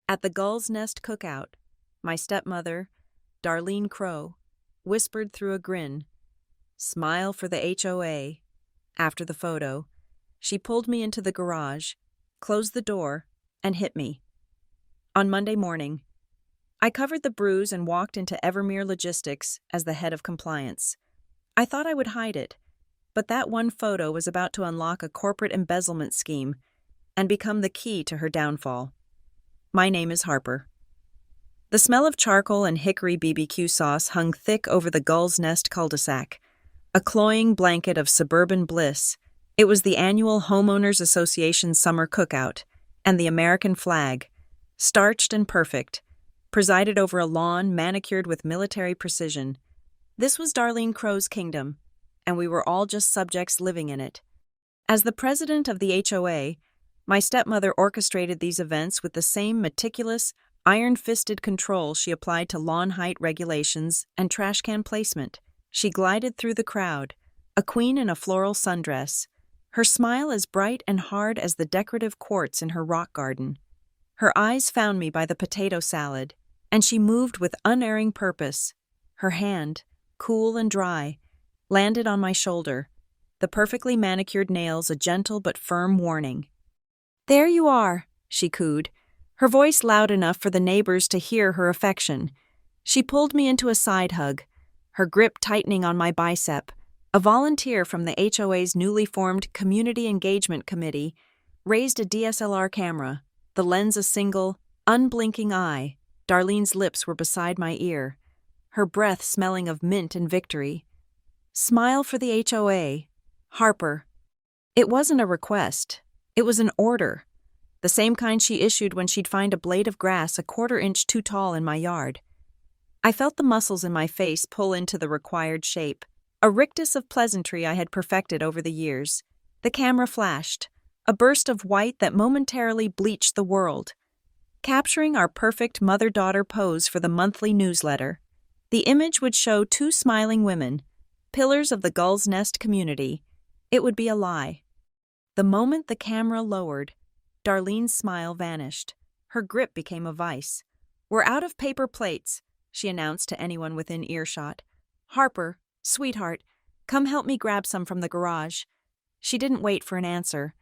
At the Gull's Nest cookout, my stepmother, Darlene Crow, whispered through a grin, "Smile for the HOA." After the photo, she pulled me into the garage, closed the door, and hit me. On Monday morning, I covered the bruise and walked into Evermere Logistics as the head of compliance. I thought I would hide it, but that one photo was about to unlock a corporate embezzlement scheme and become the key to her downfall. My name is Harper. The smell of charcoal and hickory BBQ sauce hung thick over the Gull's Nest cul-de-sac, a cloying blanket of suburban bliss. It was the annual Homeowners Association summer cookout, and the American flag, starched and perfect, presided over a lawn manicured with military precision. This was Darlene Crow's kingdom, and we were all just subjects living in it. As the president of the HOA, my stepmother orchestrated these events with the same meticulous, iron-fisted control she applied to lawn height regulations and trash can placement. She glided through the crowd, a queen in a floral sundress, her smile as bright and hard as the decorative quartz in her rock garden. Her eyes found me by the potato salad, and she moved with unerring purpose. Her hand, cool and dry, landed on my shoulder, the perfectly manicured nails a gentle but firm warning. "There you are," she cooed, her voice loud enough for the neighbors to hear her affection. She pulled me into a side hug, her grip tightening on my bicep. A volunteer from the HOA's newly formed Community Engagement Committee raised a DSLR camera, the lens a single, unblinking eye. Darlene's lips were beside my ear, her breath smelling of mint and victory. "Smile for the HOA, Harper." It wasn't a request. It was an order, the same kind she issued when she'd find a blade of grass a quarter-inch too tall in my yard. I felt the muscles in my face pull into the required shape, a rictus of pleasantry I had perfected over the years. The camera flashed, a burst of white that momentarily bleached the world, capturing our perfect mother-daughter pose for the monthly newsletter. The image would show two smiling women, pillars of the Gull's Nest community. It would be a lie. The moment the camera lowered, Darlene's smile vanished. Her grip became a vice. "We're out of paper plates," she announced to anyone within earshot. "Harper, sweetheart, come help me grab some from the garage." She didn't wait for an answer.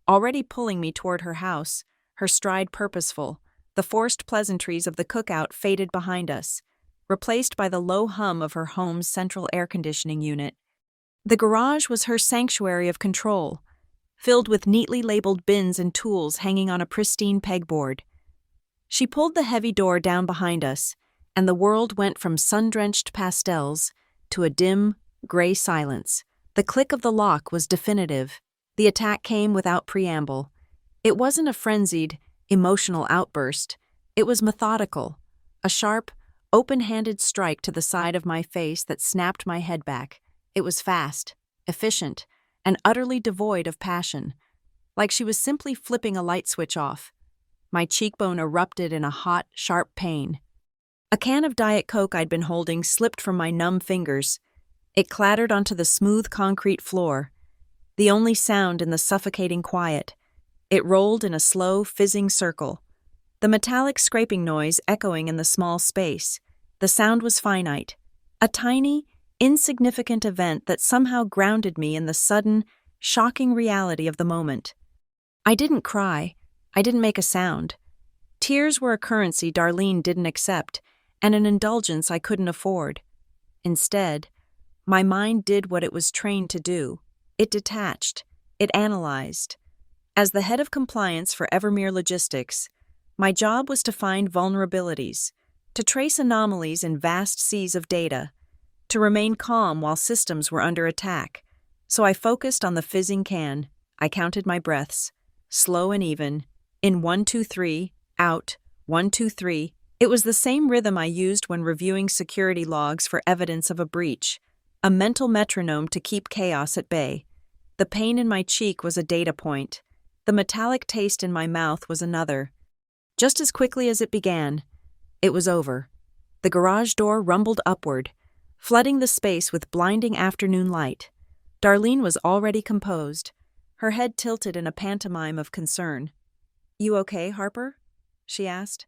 Already pulling me toward her house, her stride purposeful, the forced pleasantries of the cookout faded behind us, replaced by the low hum of her home's central air conditioning unit. The garage was her sanctuary of control, filled with neatly labeled bins and tools hanging on a pristine pegboard. She pulled the heavy door down behind us, and the world went from sun-drenched pastels to a dim, gray silence. The click of the lock was definitive. The attack came without preamble. It wasn't a frenzied, emotional outburst. It was methodical, a sharp, open-handed strike to the side of my face that snapped my head back. It was fast, efficient, and utterly devoid of passion, like she was simply flipping a light switch off. My cheekbone erupted in a hot, sharp pain. A can of Diet Coke I'd been holding slipped from my numb fingers. It clattered onto the smooth concrete floor, the only sound in the suffocating quiet. It rolled in a slow, fizzing circle, the metallic scraping noise echoing in the small space. The sound was finite, a tiny, insignificant event that somehow grounded me in the sudden, shocking reality of the moment. I didn't cry. I didn't make a sound. Tears were a currency Darlene didn't accept, and an indulgence I couldn't afford. Instead, my mind did what it was trained to do. It detached. It analyzed. As the head of compliance for Evermere Logistics, my job was to find vulnerabilities, to trace anomalies in vast seas of data, to remain calm while systems were under attack. So I focused on the fizzing can. I counted my breaths, slow and even, in 1, 2, 3, out, 1, 2, 3. It was the same rhythm I used when reviewing security logs for evidence of a breach, a mental metronome to keep chaos at bay. The pain in my cheek was a data point. The metallic taste in my mouth was another. Just as quickly as it began, it was over. The garage door rumbled upward, flooding the space with blinding afternoon light. Darlene was already composed, her head tilted in a pantomime of concern. "You okay, Harper?" she asked.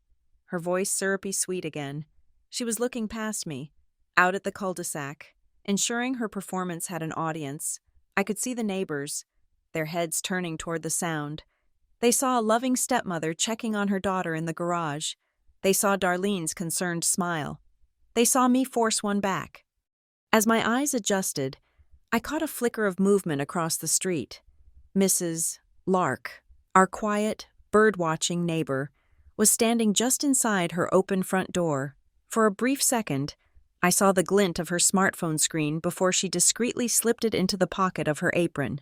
her voice syrupy sweet again. She was looking past me, out at the cul-de-sac, ensuring her performance had an audience. I could see the neighbors, their heads turning toward the sound. They saw a loving stepmother checking on her daughter in the garage. They saw Darlene's concerned smile. They saw me force one back. As my eyes adjusted, I caught a flicker of movement across the street. Mrs. Lark, our quiet, bird-watching neighbor, was standing just inside her open front door. For a brief second, I saw the glint of her smartphone screen before she discreetly slipped it into the pocket of her apron.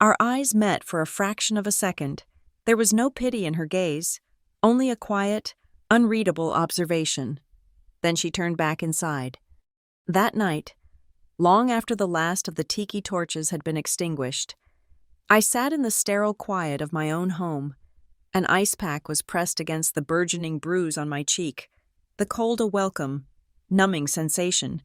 Our eyes met for a fraction of a second. There was no pity in her gaze, only a quiet, unreadable observation. Then she turned back inside. That night, long after the last of the tiki torches had been extinguished, I sat in the sterile quiet of my own home. An ice pack was pressed against the burgeoning bruise on my cheek, the cold a welcome, numbing sensation.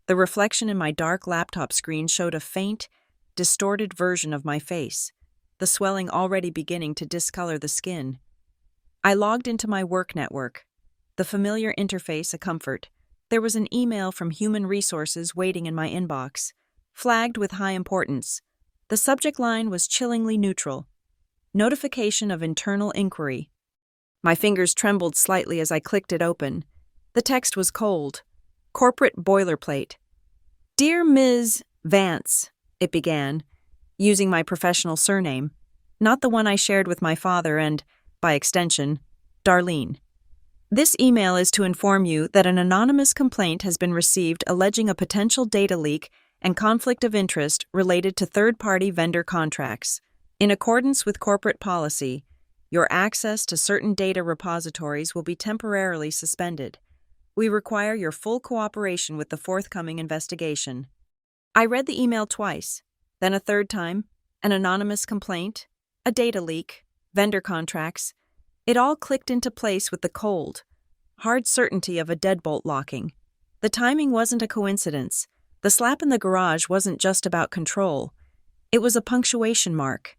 The reflection in my dark laptop screen showed a faint, distorted version of my face, the swelling already beginning to discolor the skin. I logged into my work network, the familiar interface a comfort. There was an email from Human Resources waiting in my inbox, flagged with high importance. The subject line was chillingly neutral. Notification of internal inquiry. My fingers trembled slightly as I clicked it open. The text was cold. Corporate boilerplate. Dear Ms. Vance, it began, using my professional surname, not the one I shared with my father and, by extension, Darlene. This email is to inform you that an anonymous complaint has been received alleging a potential data leak and conflict of interest related to third-party vendor contracts. In accordance with corporate policy, your access to certain data repositories will be temporarily suspended. We require your full cooperation with the forthcoming investigation. I read the email twice, then a third time, an anonymous complaint, a data leak, vendor contracts. It all clicked into place with the cold, hard certainty of a deadbolt locking. The timing wasn't a coincidence. The slap in the garage wasn't just about control. It was a punctuation mark,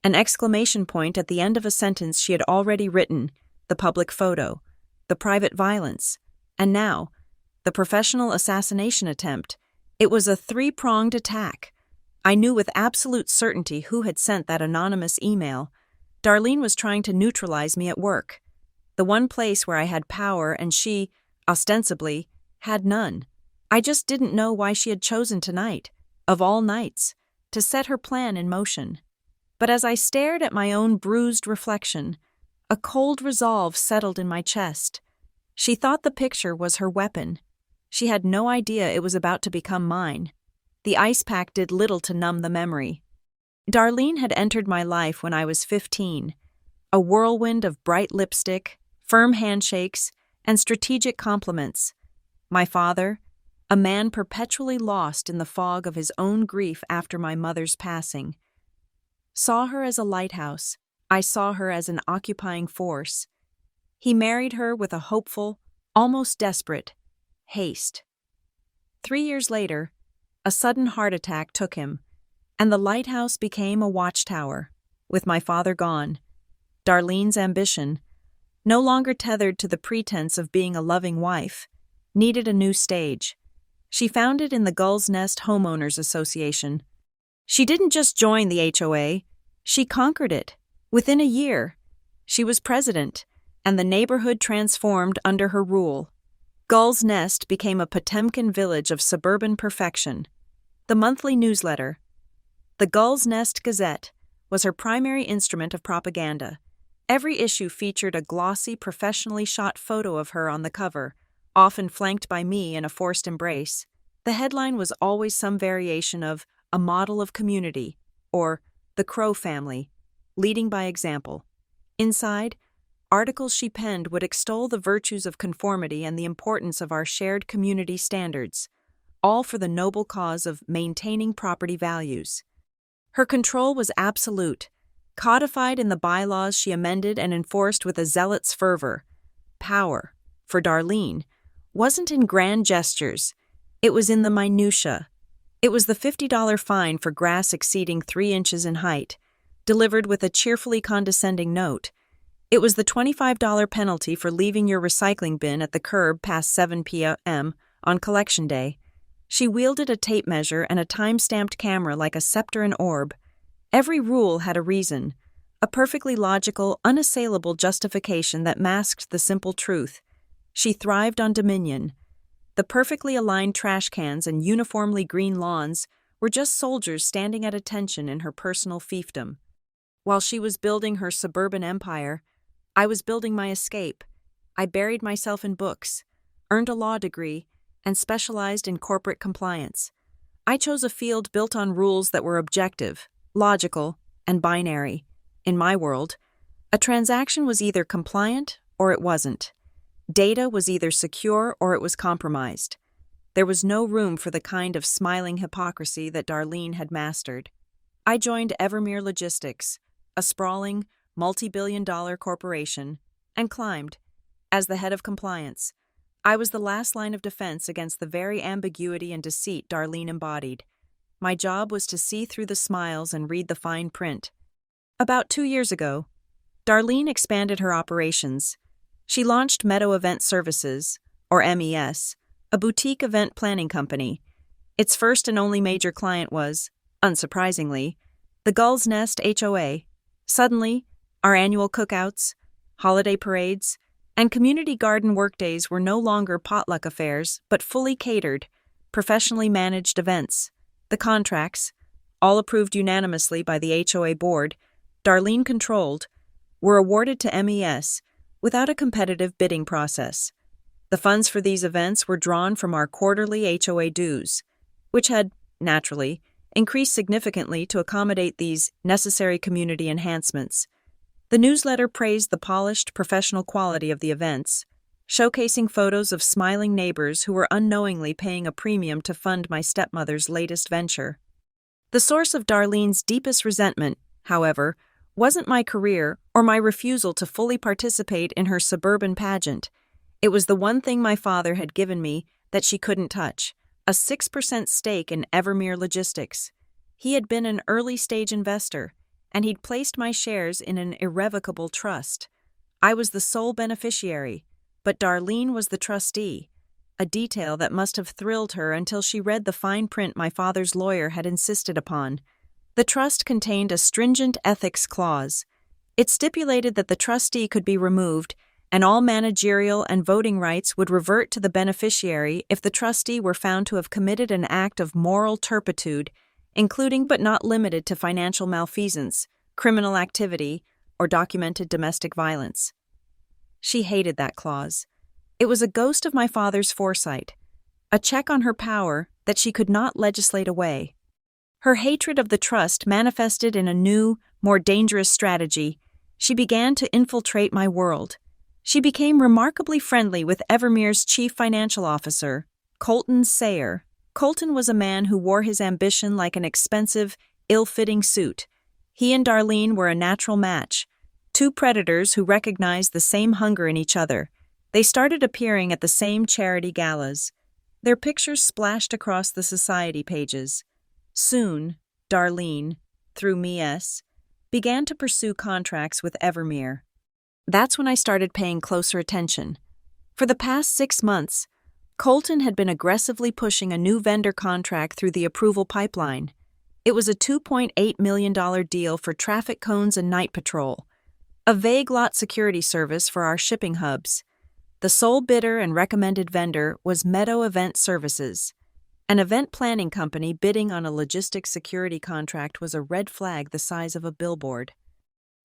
an exclamation point at the end of a sentence she had already written, the public photo, the private violence, and now, the professional assassination attempt. It was a three-pronged attack. I knew with absolute certainty who had sent that anonymous email. Darlene was trying to neutralize me at work, the one place where I had power and she, ostensibly, had none. I just didn't know why she had chosen tonight, of all nights, to set her plan in motion. But as I stared at my own bruised reflection, a cold resolve settled in my chest. She thought the picture was her weapon. She had no idea it was about to become mine. The ice pack did little to numb the memory. Darlene had entered my life when I was 15, a whirlwind of bright lipstick, firm handshakes, and strategic compliments. My father, a man perpetually lost in the fog of his own grief after my mother's passing, saw her as a lighthouse. I saw her as an occupying force. He married her with a hopeful, almost desperate, haste. 3 years later, a sudden heart attack took him, and the lighthouse became a watchtower. With my father gone, Darlene's ambition, no longer tethered to the pretense of being a loving wife, needed a new stage. She found it in the Gull's Nest Homeowners Association. She didn't just join the HOA, she conquered it. Within a year, she was president, and the neighborhood transformed under her rule. Gull's Nest became a Potemkin village of suburban perfection. The monthly newsletter, the Gull's Nest Gazette, was her primary instrument of propaganda. Every issue featured a glossy, professionally shot photo of her on the cover, often flanked by me in a forced embrace. The headline was always some variation of "A Model of Community" or "The Crow Family," leading by example. Inside, articles she penned would extol the virtues of conformity and the importance of our shared community standards, all for the noble cause of maintaining property values. Her control was absolute, codified in the bylaws she amended and enforced with a zealot's fervor. Power, for Darlene, wasn't in grand gestures. It was in the minutiae. It was the $50 fine for grass exceeding 3 inches in height, delivered with a cheerfully condescending note. It was the $25 penalty for leaving your recycling bin at the curb past 7 p.m. on collection day. She wielded a tape measure and a time-stamped camera like a scepter and orb. Every rule had a reason, a perfectly logical, unassailable justification that masked the simple truth. She thrived on dominion. The perfectly aligned trash cans and uniformly green lawns were just soldiers standing at attention in her personal fiefdom. While she was building her suburban empire, I was building my escape. I buried myself in books, earned a law degree, and specialized in corporate compliance. I chose a field built on rules that were objective, logical, and binary. In my world, a transaction was either compliant or it wasn't. Data was either secure or it was compromised. There was no room for the kind of smiling hypocrisy that Darlene had mastered. I joined Evermere Logistics, a sprawling, multi-billion-dollar corporation, and climbed. As the head of compliance, I was the last line of defense against the very ambiguity and deceit Darlene embodied. My job was to see through the smiles and read the fine print. About 2 years ago, Darlene expanded her operations. She launched Meadow Event Services, or MES, a boutique event planning company. Its first and only major client was, unsurprisingly, the Gull's Nest HOA. Suddenly, our annual cookouts, holiday parades, and community garden workdays were no longer potluck affairs, but fully catered, professionally managed events. The contracts, all approved unanimously by the HOA board, Darlene controlled, were awarded to MES without a competitive bidding process. The funds for these events were drawn from our quarterly HOA dues, which had, naturally, increased significantly to accommodate these necessary community enhancements. The newsletter praised the polished, professional quality of the events, showcasing photos of smiling neighbors who were unknowingly paying a premium to fund my stepmother's latest venture. The source of Darlene's deepest resentment, however, wasn't my career or my refusal to fully participate in her suburban pageant. It was the one thing my father had given me that she couldn't touch, a 6% stake in Evermere Logistics. He had been an early-stage investor, and he'd placed my shares in an irrevocable trust. I was the sole beneficiary, but Darlene was the trustee, a detail that must have thrilled her until she read the fine print my father's lawyer had insisted upon. The trust contained a stringent ethics clause. It stipulated that the trustee could be removed, and all managerial and voting rights would revert to the beneficiary if the trustee were found to have committed an act of moral turpitude, including but not limited to financial malfeasance, criminal activity, or documented domestic violence. She hated that clause. It was a ghost of my father's foresight, a check on her power that she could not legislate away. Her hatred of the trust manifested in a new, more dangerous strategy. She began to infiltrate my world. She became remarkably friendly with Evermere's chief financial officer, Colton Sayer. Colton was a man who wore his ambition like an expensive, ill-fitting suit. He and Darlene were a natural match, two predators who recognized the same hunger in each other. They started appearing at the same charity galas. Their pictures splashed across the society pages. Soon, Darlene, through MES, began to pursue contracts with Evermere. That's when I started paying closer attention. For the past 6 months, Colton had been aggressively pushing a new vendor contract through the approval pipeline. It was a $2.8 million deal for traffic cones and night patrol, a vague lot security service for our shipping hubs. The sole bidder and recommended vendor was Meadow Event Services. An event planning company bidding on a logistics security contract was a red flag the size of a billboard.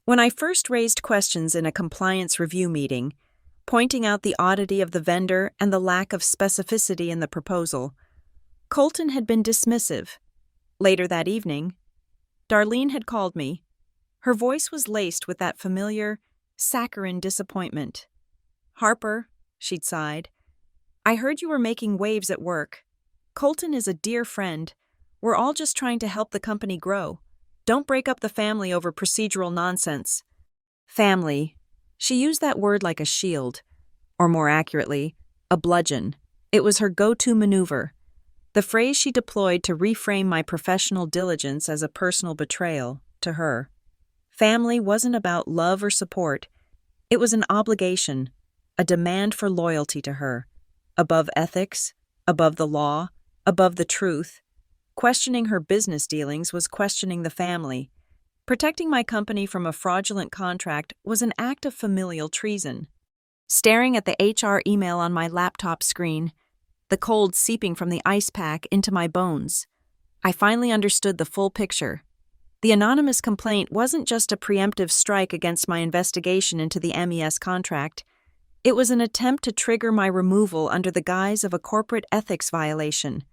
When I first raised questions in a compliance review meeting, pointing out the oddity of the vendor and the lack of specificity in the proposal, Colton had been dismissive. Later that evening, Darlene had called me. Her voice was laced with that familiar, saccharine disappointment. "Harper," she'd sighed, "I heard you were making waves at work. Colton is a dear friend. We're all just trying to help the company grow. Don't break up the family over procedural nonsense." Family. She used that word like a shield, or more accurately, a bludgeon. It was her go-to maneuver, the phrase she deployed to reframe my professional diligence as a personal betrayal to her. Family wasn't about love or support. It was an obligation, a demand for loyalty to her, above ethics, above the law, above the truth. Questioning her business dealings was questioning the family. Protecting my company from a fraudulent contract was an act of familial treason. Staring at the HR email on my laptop screen, the cold seeping from the ice pack into my bones, I finally understood the full picture. The anonymous complaint wasn't just a preemptive strike against my investigation into the MES contract. It was an attempt to trigger my removal under the guise of a corporate ethics violation.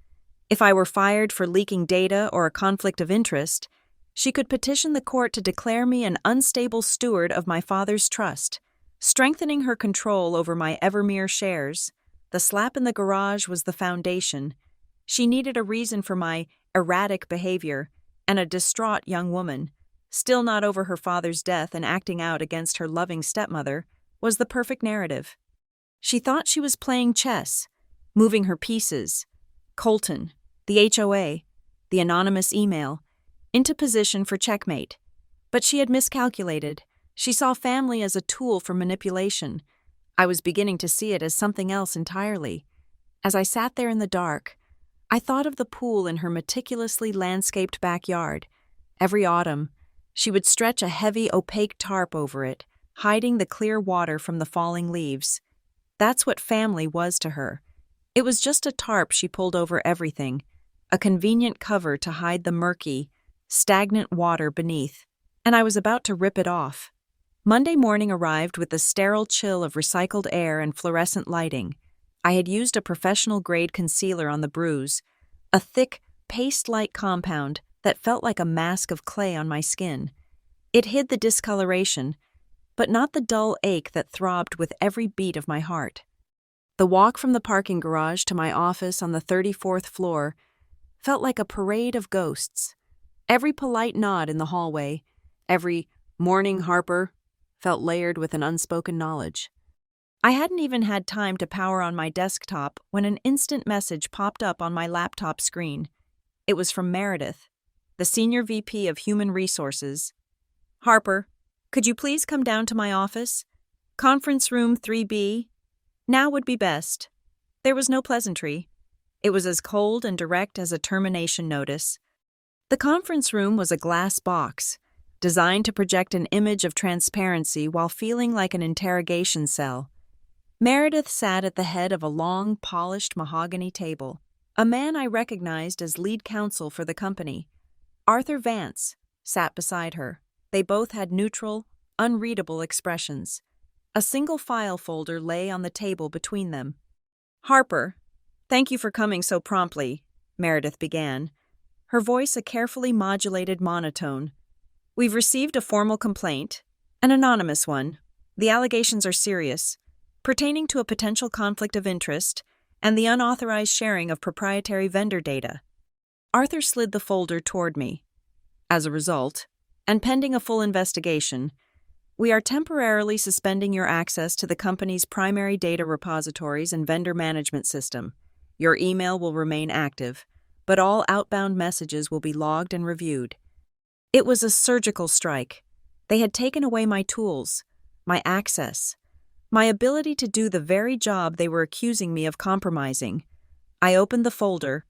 If I were fired for leaking data or a conflict of interest, she could petition the court to declare me an unstable steward of my father's trust, strengthening her control over my Evermere shares. The slap in the garage was the foundation. She needed a reason for my erratic behavior, and a distraught young woman, still not over her father's death and acting out against her loving stepmother, was the perfect narrative. She thought she was playing chess, moving her pieces, Colton, the HOA, the anonymous email, into position for checkmate. But she had miscalculated. She saw family as a tool for manipulation. I was beginning to see it as something else entirely. As I sat there in the dark, I thought of the pool in her meticulously landscaped backyard. Every autumn, she would stretch a heavy, opaque tarp over it, hiding the clear water from the falling leaves. That's what family was to her. It was just a tarp she pulled over everything, a convenient cover to hide the murky, stagnant water beneath, and I was about to rip it off. Monday morning arrived with the sterile chill of recycled air and fluorescent lighting. I had used a professional-grade concealer on the bruise, a thick, paste-like compound that felt like a mask of clay on my skin. It hid the discoloration, but not the dull ache that throbbed with every beat of my heart. The walk from the parking garage to my office on the 34th floor felt like a parade of ghosts. Every polite nod in the hallway, every "Morning, Harper," felt layered with an unspoken knowledge. I hadn't even had time to power on my desktop when an instant message popped up on my laptop screen. It was from Meredith, the Senior VP of Human Resources. "Harper, could you please come down to my office? Conference room 3B. Now would be best." There was no pleasantry. It was as cold and direct as a termination notice. The conference room was a glass box, designed to project an image of transparency while feeling like an interrogation cell. Meredith sat at the head of a long, polished mahogany table. A man I recognized as lead counsel for the company, Arthur Vance, sat beside her. They both had neutral, unreadable expressions. A single file folder lay on the table between them. "Harper, thank you for coming so promptly," Meredith began, her voice a carefully modulated monotone. "We've received a formal complaint, an anonymous one. The allegations are serious, pertaining to a potential conflict of interest and the unauthorized sharing of proprietary vendor data." Arthur slid the folder toward me. "As a result, and pending a full investigation, we are temporarily suspending your access to the company's primary data repositories and vendor management system. Your email will remain active, but all outbound messages will be logged and reviewed." It was a surgical strike. They had taken away my tools, my access, my ability to do the very job they were accusing me of compromising. I opened the folder.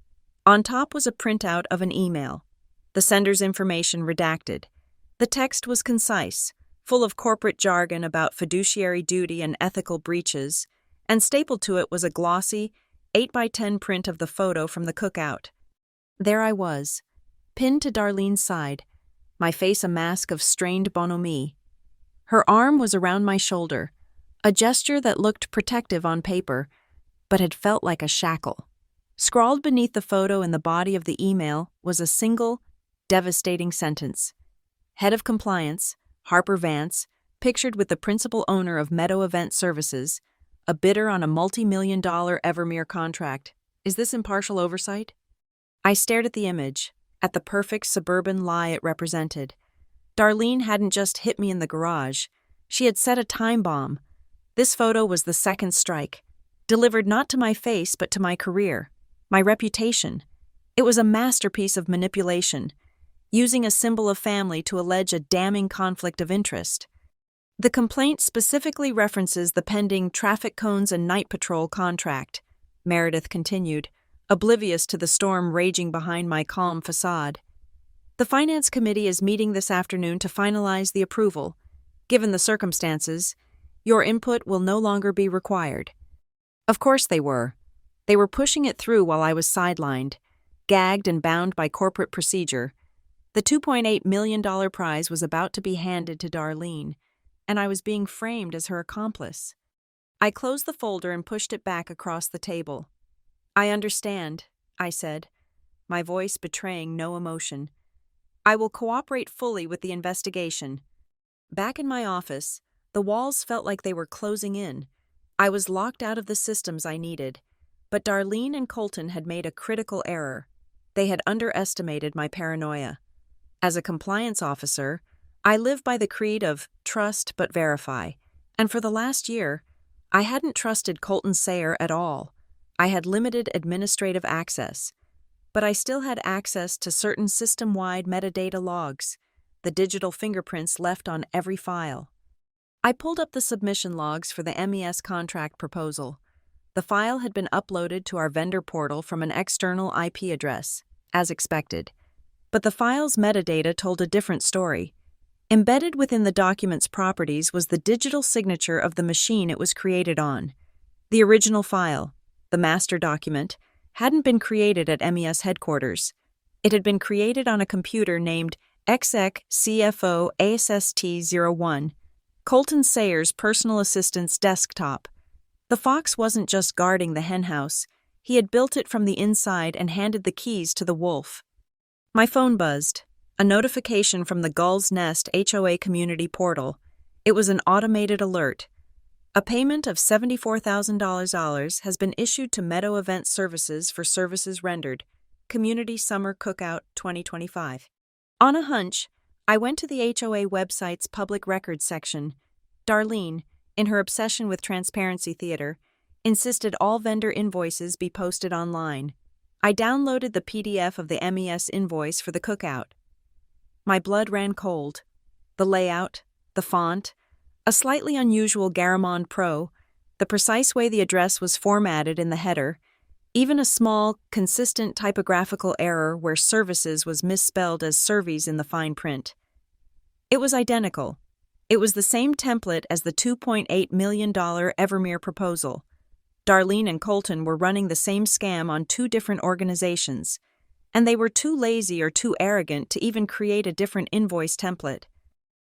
On top was a printout of an email, the sender's information redacted. The text was concise, full of corporate jargon about fiduciary duty and ethical breaches, and stapled to it was a glossy, 8x10 print of the photo from the cookout. There I was, pinned to Darlene's side, my face a mask of strained bonhomie. Her arm was around my shoulder, a gesture that looked protective on paper, but had felt like a shackle. Scrawled beneath the photo in the body of the email was a single, devastating sentence. Head of Compliance, Harper Vance, pictured with the principal owner of Meadow Event Services, a bidder on a multi-million-dollar Evermere contract. Is this impartial oversight? I stared at the image, at the perfect suburban lie it represented. Darlene hadn't just hit me in the garage. She had set a time bomb. This photo was the second strike, delivered not to my face but to my career, my reputation. It was a masterpiece of manipulation, using a symbol of family to allege a damning conflict of interest. The complaint specifically references the pending traffic cones and night patrol contract, Meredith continued, oblivious to the storm raging behind my calm facade. The Finance Committee is meeting this afternoon to finalize the approval. Given the circumstances, your input will no longer be required. Of course they were. They were pushing it through while I was sidelined, gagged and bound by corporate procedure. The $2.8 million prize was about to be handed to Darlene, and I was being framed as her accomplice. I closed the folder and pushed it back across the table. I understand, I said, my voice betraying no emotion. I will cooperate fully with the investigation. Back in my office, the walls felt like they were closing in. I was locked out of the systems I needed, but Darlene and Colton had made a critical error. They had underestimated my paranoia. As a compliance officer, I live by the creed of trust but verify, and for the last year, I hadn't trusted Colton Sayer at all. I had limited administrative access, but I still had access to certain system-wide metadata logs, the digital fingerprints left on every file. I pulled up the submission logs for the MES contract proposal. The file had been uploaded to our vendor portal from an external IP address, as expected. But the file's metadata told a different story. Embedded within the document's properties was the digital signature of the machine it was created on. The original file, the master document, hadn't been created at MES headquarters. It had been created on a computer named XEC CFO ASST01, Colton Sayer's personal assistant's desktop. The fox wasn't just guarding the henhouse. He had built it from the inside and handed the keys to the wolf. My phone buzzed. A notification from the Gull's Nest HOA community portal. It was an automated alert. A payment of $74,000 has been issued to Meadow Event Services for services rendered. Community Summer Cookout 2025. On a hunch, I went to the HOA website's public records section. Darlene, in her obsession with transparency theater, insisted all vendor invoices be posted online. I downloaded the PDF of the MES invoice for the cookout. My blood ran cold. The layout, the font, a slightly unusual Garamond Pro, the precise way the address was formatted in the header, even a small, consistent typographical error where services was misspelled as servies in the fine print. It was identical. It was the same template as the $2.8 million Evermere proposal. Darlene and Colton were running the same scam on two different organizations, and they were too lazy or too arrogant to even create a different invoice template.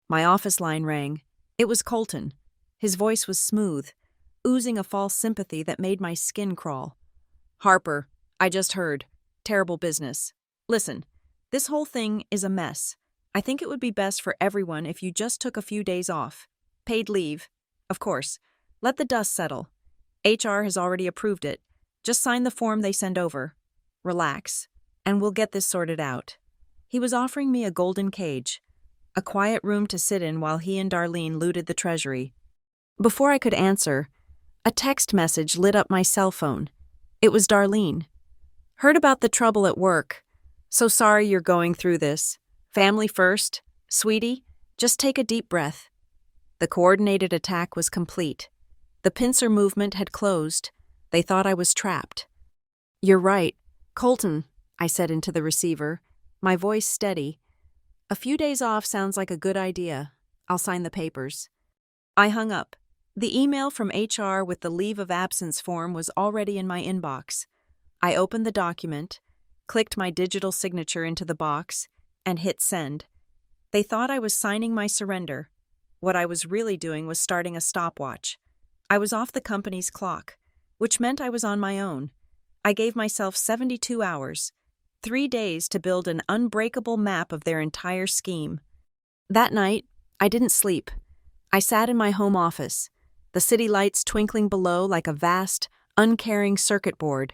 My office line rang. It was Colton. His voice was smooth, oozing a false sympathy that made my skin crawl. "Harper, I just heard. Terrible business. Listen, this whole thing is a mess. I think it would be best for everyone if you just took a few days off. Paid leave. Of course. Let the dust settle. HR has already approved it. Just sign the form they send over. Relax, and we'll get this sorted out." He was offering me a golden cage, a quiet room to sit in while he and Darlene looted the treasury. Before I could answer, a text message lit up my cell phone. It was Darlene. "Heard about the trouble at work. So sorry you're going through this. Family first. Sweetie, just take a deep breath." The coordinated attack was complete. The pincer movement had closed. They thought I was trapped. "You're right. Colton," I said into the receiver, my voice steady. "A few days off sounds like a good idea. I'll sign the papers." I hung up. The email from HR with the leave of absence form was already in my inbox. I opened the document, clicked my digital signature into the box, and hit send. They thought I was signing my surrender. What I was really doing was starting a stopwatch. I was off the company's clock, which meant I was on my own. I gave myself 72 hours, 3 days to build an unbreakable map of their entire scheme. That night, I didn't sleep. I sat in my home office, the city lights twinkling below like a vast, uncaring circuit board.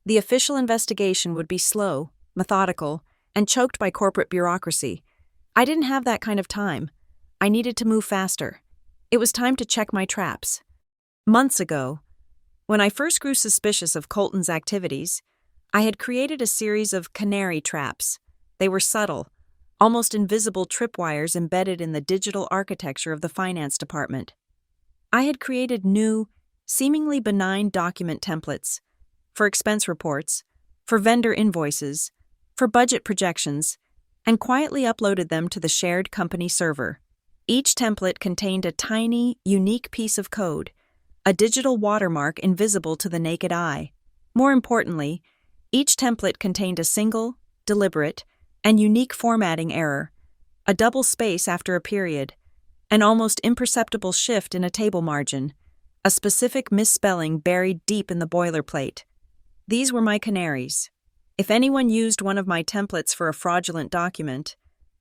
The official investigation would be slow, methodical, and choked by corporate bureaucracy. I didn't have that kind of time. I needed to move faster. It was time to check my traps. Months ago, when I first grew suspicious of Colton's activities, I had created a series of canary traps. They were subtle, almost invisible tripwires embedded in the digital architecture of the finance department. I had created new, seemingly benign document templates for expense reports, for vendor invoices, for budget projections, and quietly uploaded them to the shared company server. Each template contained a tiny, unique piece of code, a digital watermark invisible to the naked eye. More importantly, each template contained a single, deliberate, and unique formatting error, a double space after a period, an almost imperceptible shift in a table margin, a specific misspelling buried deep in the boilerplate. These were my canaries. If anyone used one of my templates for a fraudulent document,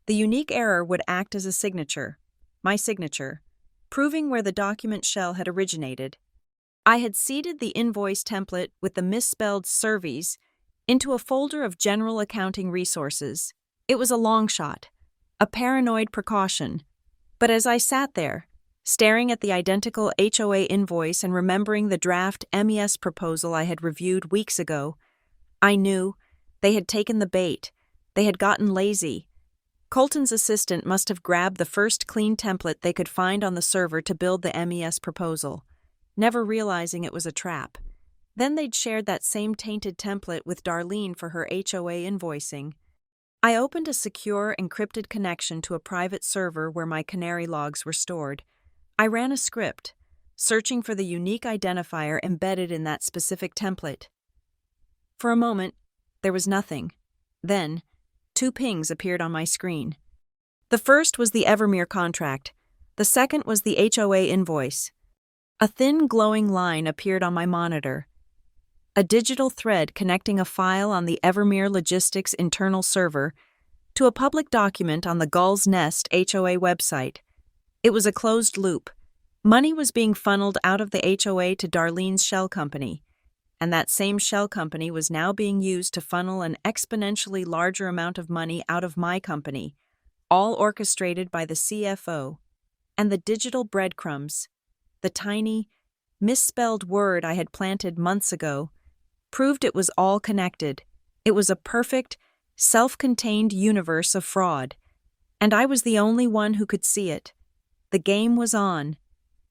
the unique error would act as a signature, my signature, proving where the document shell had originated. I had seeded the invoice template with the misspelled service into a folder of general accounting resources. It was a long shot, a paranoid precaution, but as I sat there, staring at the identical HOA invoice and remembering the draft MES proposal I had reviewed weeks ago, I knew they had taken the bait. They had gotten lazy. Colton's assistant must have grabbed the first clean template they could find on the server to build the MES proposal, never realizing it was a trap. Then they'd shared that same tainted template with Darlene for her HOA invoicing. I opened a secure, encrypted connection to a private server where my canary logs were stored. I ran a script, searching for the unique identifier embedded in that specific template. For a moment, there was nothing. Then, 2 pings appeared on my screen. The first was the Evermere contract. The second was the HOA invoice. A thin, glowing line appeared on my monitor. A digital thread connecting a file on the Evermere Logistics internal server to a public document on the Gull's Nest HOA website. It was a closed loop. Money was being funneled out of the HOA to Darlene's shell company, and that same shell company was now being used to funnel an exponentially larger amount of money out of my company, all orchestrated by the CFO. And the digital breadcrumbs, the tiny, misspelled word I had planted months ago, proved it was all connected. It was a perfect, self-contained universe of fraud, and I was the only one who could see it. The game was on.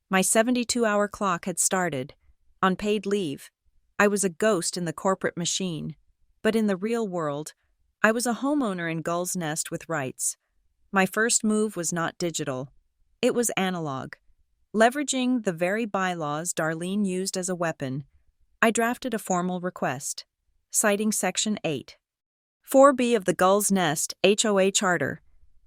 My 72-hour clock had started. On paid leave, I was a ghost in the corporate machine, but in the real world, I was a homeowner in Gull's Nest with rights. My first move was not digital. It was analog. Leveraging the very bylaws Darlene used as a weapon, I drafted a formal request, citing Section 8, 4B of the Gull's Nest HOA Charter,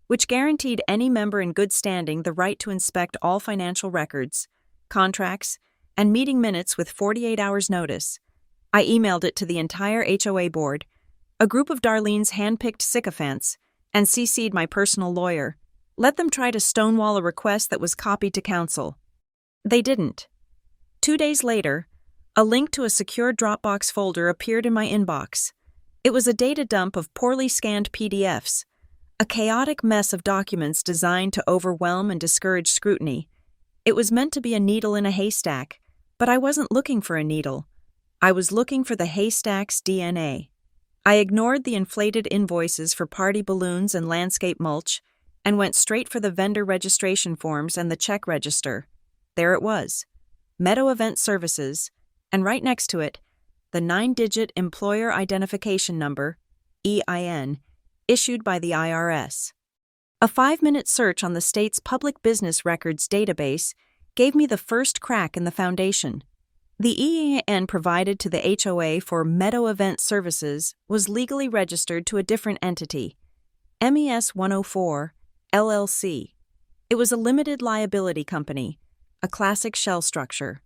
which guaranteed any member in good standing the right to inspect all financial records, contracts, and meeting minutes with 48 hours' notice. I emailed it to the entire HOA board, a group of Darlene's hand-picked sycophants, and CC'd my personal lawyer. Let them try to stonewall a request that was copied to council. They didn't. 2 days later, a link to a secure Dropbox folder appeared in my inbox. It was a data dump of poorly scanned PDFs, a chaotic mess of documents designed to overwhelm and discourage scrutiny. It was meant to be a needle in a haystack, but I wasn't looking for a needle. I was looking for the haystack's DNA. I ignored the inflated invoices for party balloons and landscape mulch and went straight for the vendor registration forms and the check register. There it was, Meadow Event Services, and right next to it, the 9-digit Employer Identification Number, EIN, issued by the IRS. A 5-minute search on the state's public business records database gave me the first crack in the foundation. The EIN provided to the HOA for Meadow Event Services was legally registered to a different entity, MES 104, LLC. It was a limited liability company, a classic shell structure.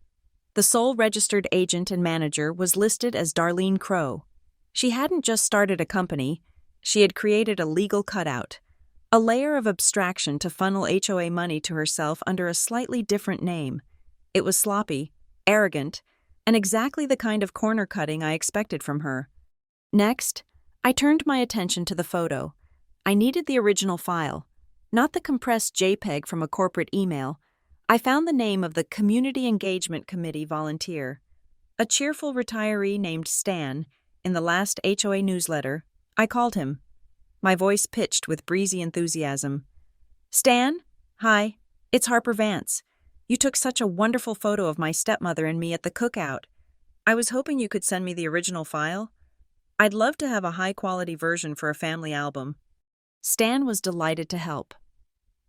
The sole registered agent and manager was listed as Darlene Crow. She hadn't just started a company, she had created a legal cutout, a layer of abstraction to funnel HOA money to herself under a slightly different name. It was sloppy, arrogant, and exactly the kind of corner cutting I expected from her. Next, I turned my attention to the photo. I needed the original file, not the compressed JPEG from a corporate email. I found the name of the Community Engagement Committee volunteer, a cheerful retiree named Stan, in the last HOA newsletter. I called him. my voice pitched with breezy enthusiasm. "Stan? Hi, it's Harper Vance. You took such a wonderful photo of my stepmother and me at the cookout. I was hoping you could send me the original file. I'd love to have a high-quality version for a family album." Stan was delighted to help.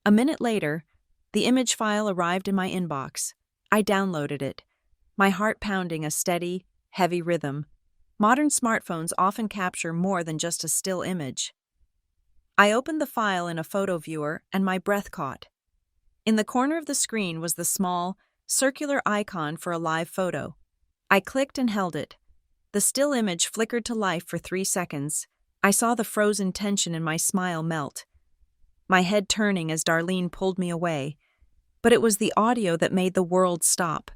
A minute later, the image file arrived in my inbox. I downloaded it, my heart pounding a steady, heavy rhythm. Modern smartphones often capture more than just a still image. I opened the file in a photo viewer and my breath caught. In the corner of the screen was the small, circular icon for a live photo. I clicked and held it. The still image flickered to life for 3 seconds. I saw the frozen tension in my smile melt. My head turning as Darlene pulled me away. But it was the audio that made the world stop.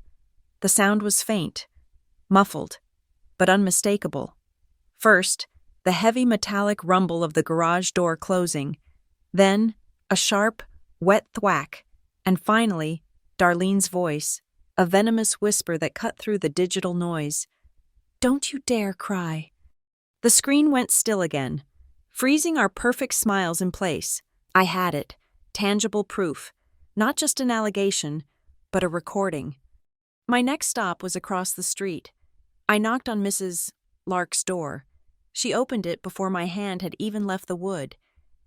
The sound was faint, muffled, but unmistakable. First, the heavy metallic rumble of the garage door closing. Then, a sharp, wet thwack. And finally, Darlene's voice, a venomous whisper that cut through the digital noise. "Don't you dare cry." The screen went still again, freezing our perfect smiles in place. I had it, tangible proof, not just an allegation, but a recording. My next stop was across the street. I knocked on Mrs. Lark's door. She opened it before my hand had even left the wood,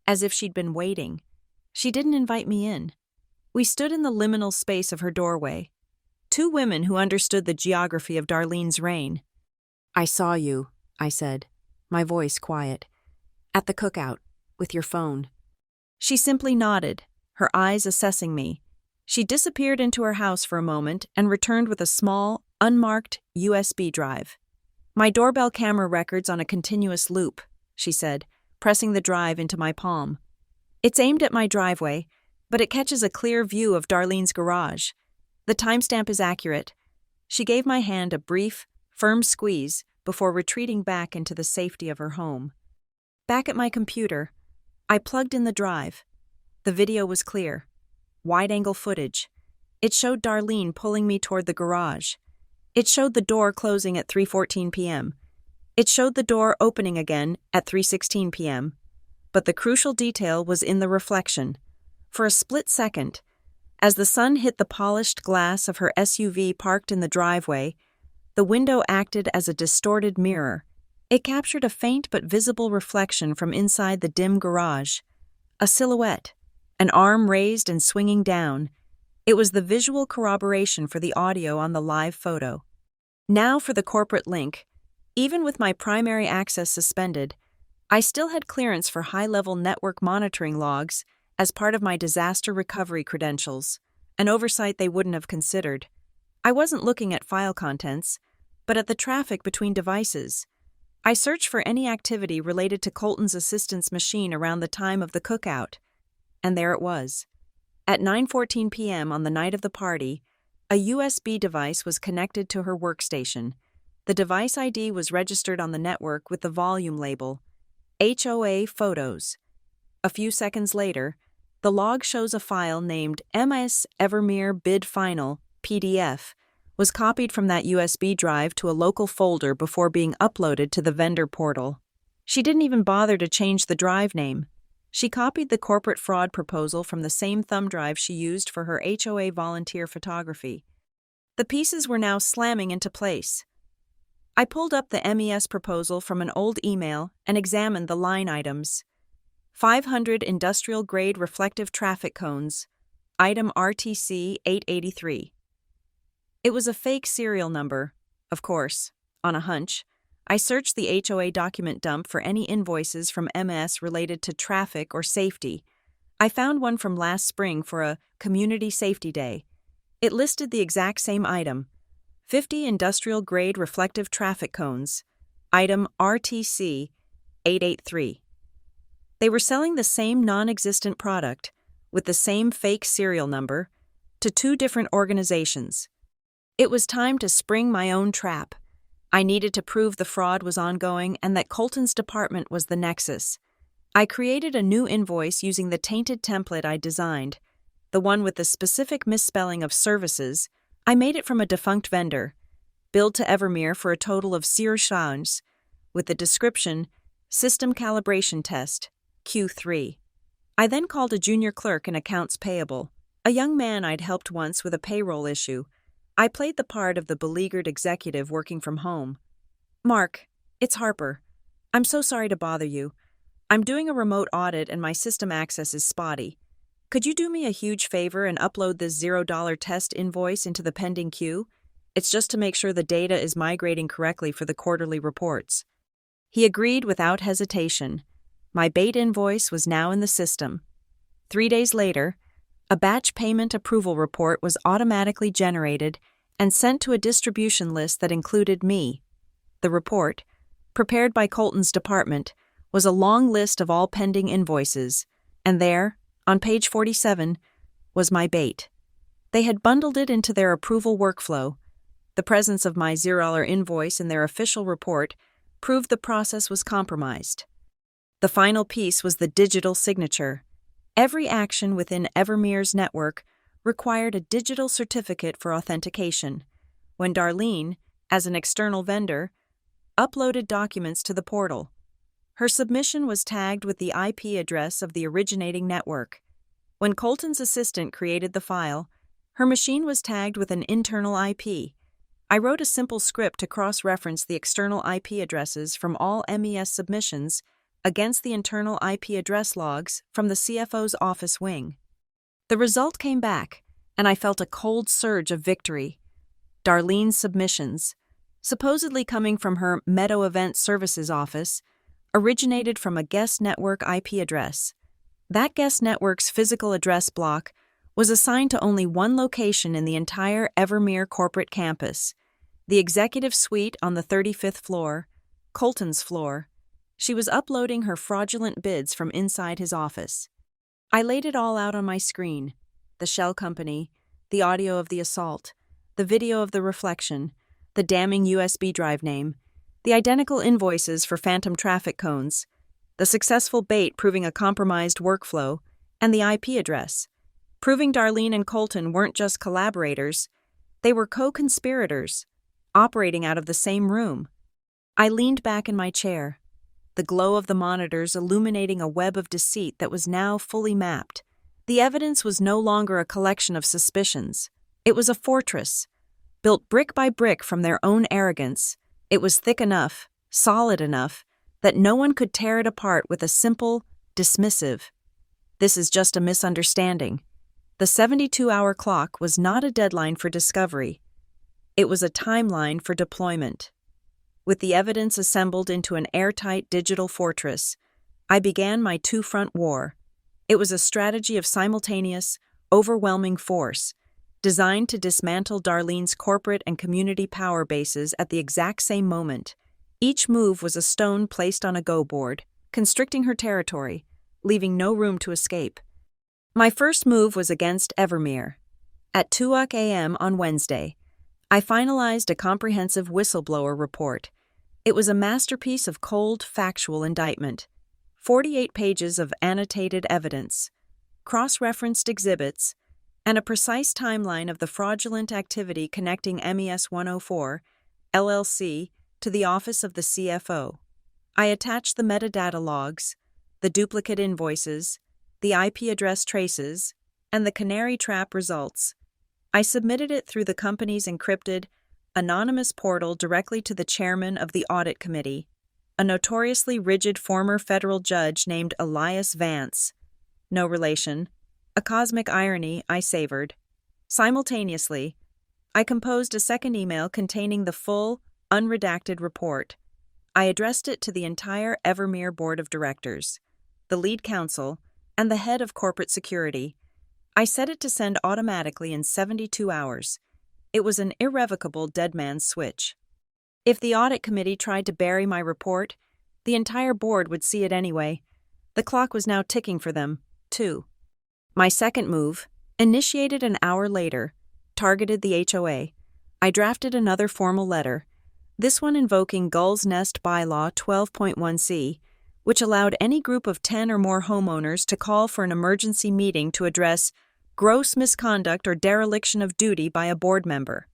as if she'd been waiting. She didn't invite me in. We stood in the liminal space of her doorway, two women who understood the geography of Darlene's reign. "I saw you," I said, my voice quiet, "at the cookout, with your phone." She simply nodded, her eyes assessing me. She disappeared into her house for a moment and returned with a small, unmarked USB drive. "My doorbell camera records on a continuous loop," she said, pressing the drive into my palm. "It's aimed at my driveway, but it catches a clear view of Darlene's garage. The timestamp is accurate." She gave my hand a brief, firm squeeze before retreating back into the safety of her home. Back at my computer, I plugged in the drive. The video was clear. Wide-angle footage. It showed Darlene pulling me toward the garage. It showed the door closing at 3:14 p.m. It showed the door opening again at 3:16 p.m. But the crucial detail was in the reflection. For a split second, as the sun hit the polished glass of her SUV parked in the driveway, the window acted as a distorted mirror. It captured a faint but visible reflection from inside the dim garage. A silhouette, an arm raised and swinging down. It was the visual corroboration for the audio on the live photo. Now for the corporate link. Even with my primary access suspended, I still had clearance for high-level network monitoring logs as part of my disaster recovery credentials, an oversight they wouldn't have considered. I wasn't looking at file contents, but at the traffic between devices. I searched for any activity related to Colton's assistant's machine around the time of the cookout, and there it was. At 9:14 p.m. on the night of the party, a USB device was connected to her workstation. The device ID was registered on the network with the volume label, HOA Photos. A few seconds later, the log shows a file named MS Evermere Bid Final, PDF, was copied from that USB drive to a local folder before being uploaded to the vendor portal. She didn't even bother to change the drive name. She copied the corporate fraud proposal from the same thumb drive she used for her HOA volunteer photography. The pieces were now slamming into place. I pulled up the MES proposal from an old email and examined the line items. 500 industrial-grade reflective traffic cones, item RTC 883. It was a fake serial number, of course, on a hunch. I searched the HOA document dump for any invoices from MS related to traffic or safety. I found one from last spring for a Community Safety Day. It listed the exact same item, 50 industrial-grade reflective traffic cones, item RTC 883. They were selling the same non-existent product, with the same fake serial number, to two different organizations. It was time to spring my own trap. I needed to prove the fraud was ongoing and that Colton's department was the nexus. I created a new invoice using the tainted template I designed, the one with the specific misspelling of services. I made it from a defunct vendor, billed to Evermere for a total of 0 shans, with the description, system calibration test, Q3. I then called a junior clerk in accounts payable, a young man I'd helped once with a payroll issue. I played the part of the beleaguered executive working from home. Mark, it's Harper. I'm so sorry to bother you. I'm doing a remote audit and my system access is spotty. Could you do me a huge favor and upload this $0 test invoice into the pending queue? It's just to make sure the data is migrating correctly for the quarterly reports. He agreed without hesitation. My bait invoice was now in the system. 3 days later, a batch payment approval report was automatically generated and sent to a distribution list that included me. The report, prepared by Colton's department, was a long list of all pending invoices, and there, on page 47, was my bait. They had bundled it into their approval workflow. The presence of my $0 invoice in their official report proved the process was compromised. The final piece was the digital signature. Every action within Evermere's network required a digital certificate for authentication. When Darlene, as an external vendor, uploaded documents to the portal, her submission was tagged with the IP address of the originating network. When Colton's assistant created the file, her machine was tagged with an internal IP. I wrote a simple script to cross-reference the external IP addresses from all MES submissions against the internal IP address logs from the CFO's office wing. The result came back, and I felt a cold surge of victory. Darlene's submissions, supposedly coming from her Meadow Event Services office, originated from a guest network IP address. That guest network's physical address block was assigned to only one location in the entire Evermere corporate campus, the executive suite on the 35th floor, Colton's floor. She was uploading her fraudulent bids from inside his office. I laid it all out on my screen: the shell company, the audio of the assault, the video of the reflection, the damning USB drive name, the identical invoices for phantom traffic cones, the successful bait proving a compromised workflow, and the IP address, proving Darlene and Colton weren't just collaborators, they were co-conspirators, operating out of the same room. I leaned back in my chair, the glow of the monitors illuminating a web of deceit that was now fully mapped. The evidence was no longer a collection of suspicions. It was a fortress, built brick by brick from their own arrogance. It was thick enough, solid enough, that no one could tear it apart with a simple, dismissive, "This is just a misunderstanding." The 72-hour clock was not a deadline for discovery. It was a timeline for deployment. With the evidence assembled into an airtight digital fortress, I began my two-front war. It was a strategy of simultaneous, overwhelming force, designed to dismantle Darlene's corporate and community power bases at the exact same moment. Each move was a stone placed on a go board, constricting her territory, leaving no room to escape. My first move was against Evermere. At 2 a.m. on Wednesday, I finalized a comprehensive whistleblower report. It was a masterpiece of cold, factual indictment. 48 pages of annotated evidence, cross-referenced exhibits, and a precise timeline of the fraudulent activity connecting MES 104, LLC, to the office of the CFO. I attached the metadata logs, the duplicate invoices, the IP address traces, and the canary trap results. I submitted it through the company's encrypted, anonymous portal directly to the chairman of the audit committee, a notoriously rigid former federal judge named Elias Vance. No relation. A cosmic irony I savored. Simultaneously, I composed a second email containing the full, unredacted report. I addressed it to the entire Evermere board of directors, the lead counsel, and the head of corporate security. I set it to send automatically in 72 hours. It was an irrevocable dead man's switch. If the audit committee tried to bury my report, the entire board would see it anyway. The clock was now ticking for them, too. My second move, initiated an hour later, targeted the HOA. I drafted another formal letter, this one invoking Gull's Nest Bylaw 12.1c, which allowed any group of 10 or more homeowners to call for an emergency meeting to address gross misconduct or dereliction of duty by a board member.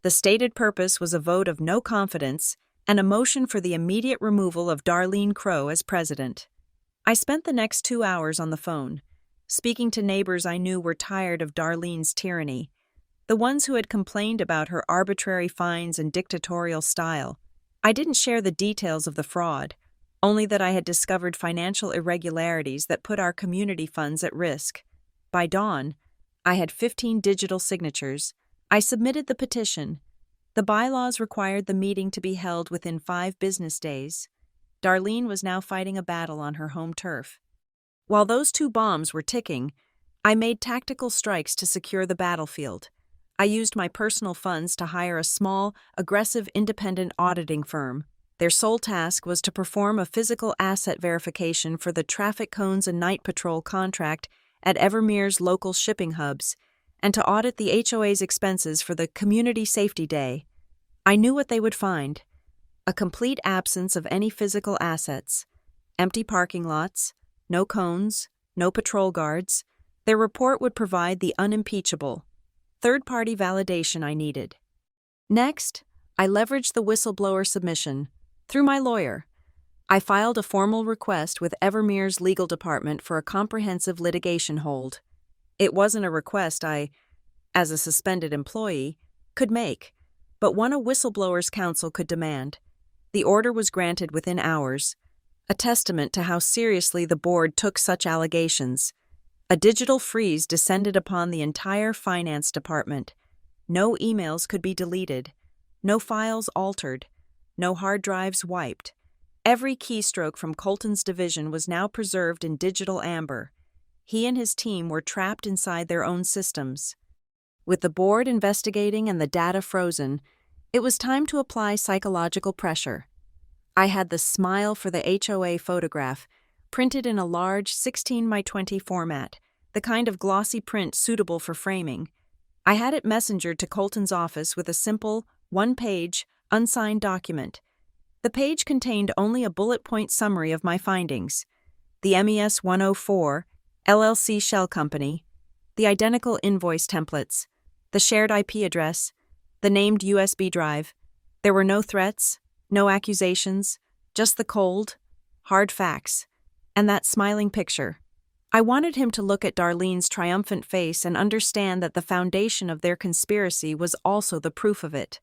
The stated purpose was a vote of no confidence and a motion for the immediate removal of Darlene Crow as president. I spent the next 2 hours on the phone, speaking to neighbors I knew were tired of Darlene's tyranny, the ones who had complained about her arbitrary fines and dictatorial style. I didn't share the details of the fraud, only that I had discovered financial irregularities that put our community funds at risk. By dawn, I had 15 digital signatures. I submitted the petition. The bylaws required the meeting to be held within 5 business days. Darlene was now fighting a battle on her home turf. While those 2 bombs were ticking, I made tactical strikes to secure the battlefield. I used my personal funds to hire a small, aggressive independent auditing firm. Their sole task was to perform a physical asset verification for the traffic cones and night patrol contract at Evermere's local shipping hubs, and to audit the HOA's expenses for the Community Safety Day. I knew what they would find: a complete absence of any physical assets, empty parking lots, no cones, no patrol guards. Their report would provide the unimpeachable, third-party validation I needed. Next, I leveraged the whistleblower submission. Through my lawyer, I filed a formal request with Evermere's legal department for a comprehensive litigation hold. It wasn't a request I, as a suspended employee, could make, but one a whistleblower's counsel could demand. The order was granted within hours, a testament to how seriously the board took such allegations. A digital freeze descended upon the entire finance department. No emails could be deleted, no files altered, no hard drives wiped. Every keystroke from Colton's division was now preserved in digital amber. He and his team were trapped inside their own systems. With the board investigating and the data frozen, it was time to apply psychological pressure. I had the smile for the HOA photograph, printed in a large 16x20 format, the kind of glossy print suitable for framing. I had it messengered to Colton's office with a simple, one-page, unsigned document. The page contained only a bullet-point summary of my findings: the MES 104, LLC Shell Company, the identical invoice templates, the shared IP address, the named USB drive. There were no threats, no accusations, just the cold, hard facts, and that smiling picture. I wanted him to look at Darlene's triumphant face and understand that the foundation of their conspiracy was also the proof of it.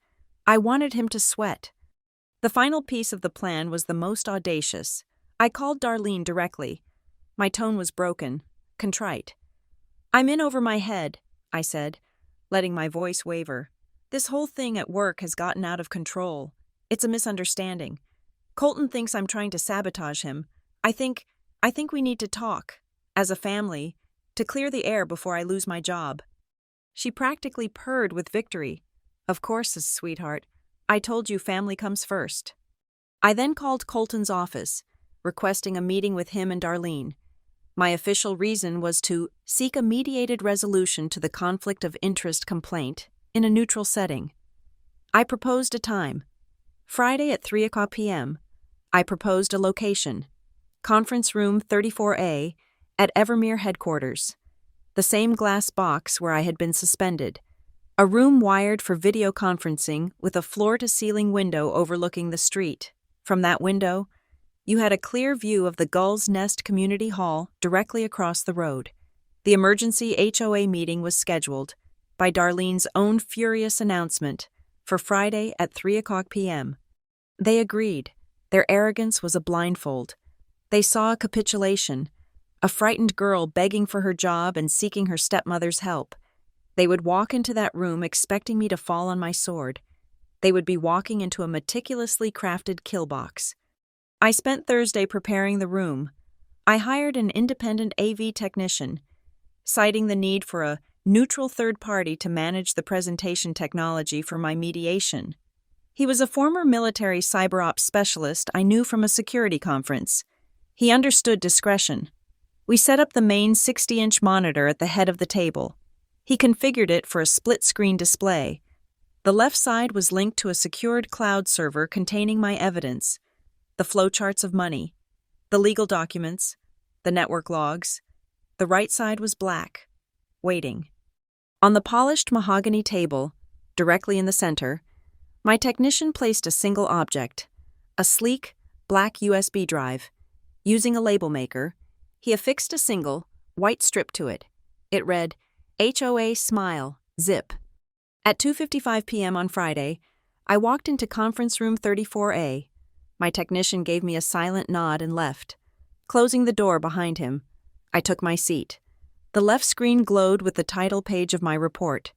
I wanted him to sweat. The final piece of the plan was the most audacious. I called Darlene directly. My tone was broken, contrite. "I'm in over my head," I said, letting my voice waver. "This whole thing at work has gotten out of control. It's a misunderstanding. Colton thinks I'm trying to sabotage him. I think we need to talk, as a family, to clear the air before I lose my job." She practically purred with victory. "Of course, sweetheart. I told you family comes first." I then called Colton's office, requesting a meeting with him and Darlene. My official reason was to seek a mediated resolution to the conflict of interest complaint in a neutral setting. I proposed a time: Friday at 3:00 p.m. I proposed a location: Conference Room 34A at Evermere headquarters, the same glass box where I had been suspended, a room wired for video conferencing with a floor-to-ceiling window overlooking the street. From that window, you had a clear view of the Gull's Nest Community Hall directly across the road. The emergency HOA meeting was scheduled, by Darlene's own furious announcement, for Friday at 3:00 p.m. They agreed. Their arrogance was a blindfold. They saw a capitulation, a frightened girl begging for her job and seeking her stepmother's help. They would walk into that room expecting me to fall on my sword. They would be walking into a meticulously crafted kill box. I spent Thursday preparing the room. I hired an independent AV technician, citing the need for a neutral third party to manage the presentation technology for my mediation. He was a former military cyber ops specialist I knew from a security conference. He understood discretion. We set up the main 60-inch monitor at the head of the table. He configured it for a split-screen display. The left side was linked to a secured cloud server containing my evidence: the flowcharts of money, the legal documents, the network logs. The right side was black, waiting. On the polished mahogany table, directly in the center, my technician placed a single object: a sleek, black USB drive. Using a label maker, he affixed a single, white strip to it. It read, HOA Smile, Zip. At 2:55 p.m. on Friday, I walked into conference room 34A. My technician gave me a silent nod and left. Closing the door behind him, I took my seat. The left screen glowed with the title page of my report.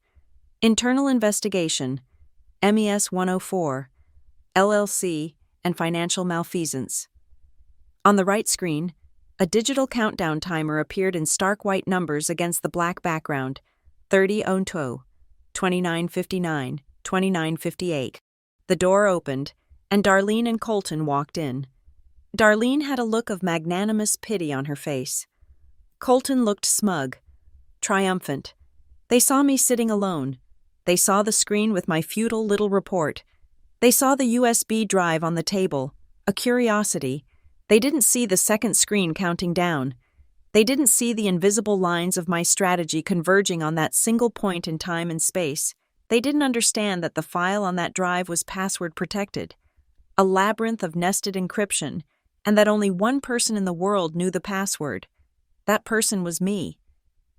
Internal Investigation, MES 104, LLC, and Financial Malfeasance. On the right screen, a digital countdown timer appeared in stark white numbers against the black background, 30:02, 29:59, 29:58. The door opened, and Darlene and Colton walked in. Darlene had a look of magnanimous pity on her face. Colton looked smug, triumphant. They saw me sitting alone. They saw the screen with my futile little report. They saw the USB drive on the table, a curiosity. They didn't see the second screen counting down. They didn't see the invisible lines of my strategy converging on that single point in time and space. They didn't understand that the file on that drive was password protected, a labyrinth of nested encryption, and that only one person in the world knew the password. That person was me.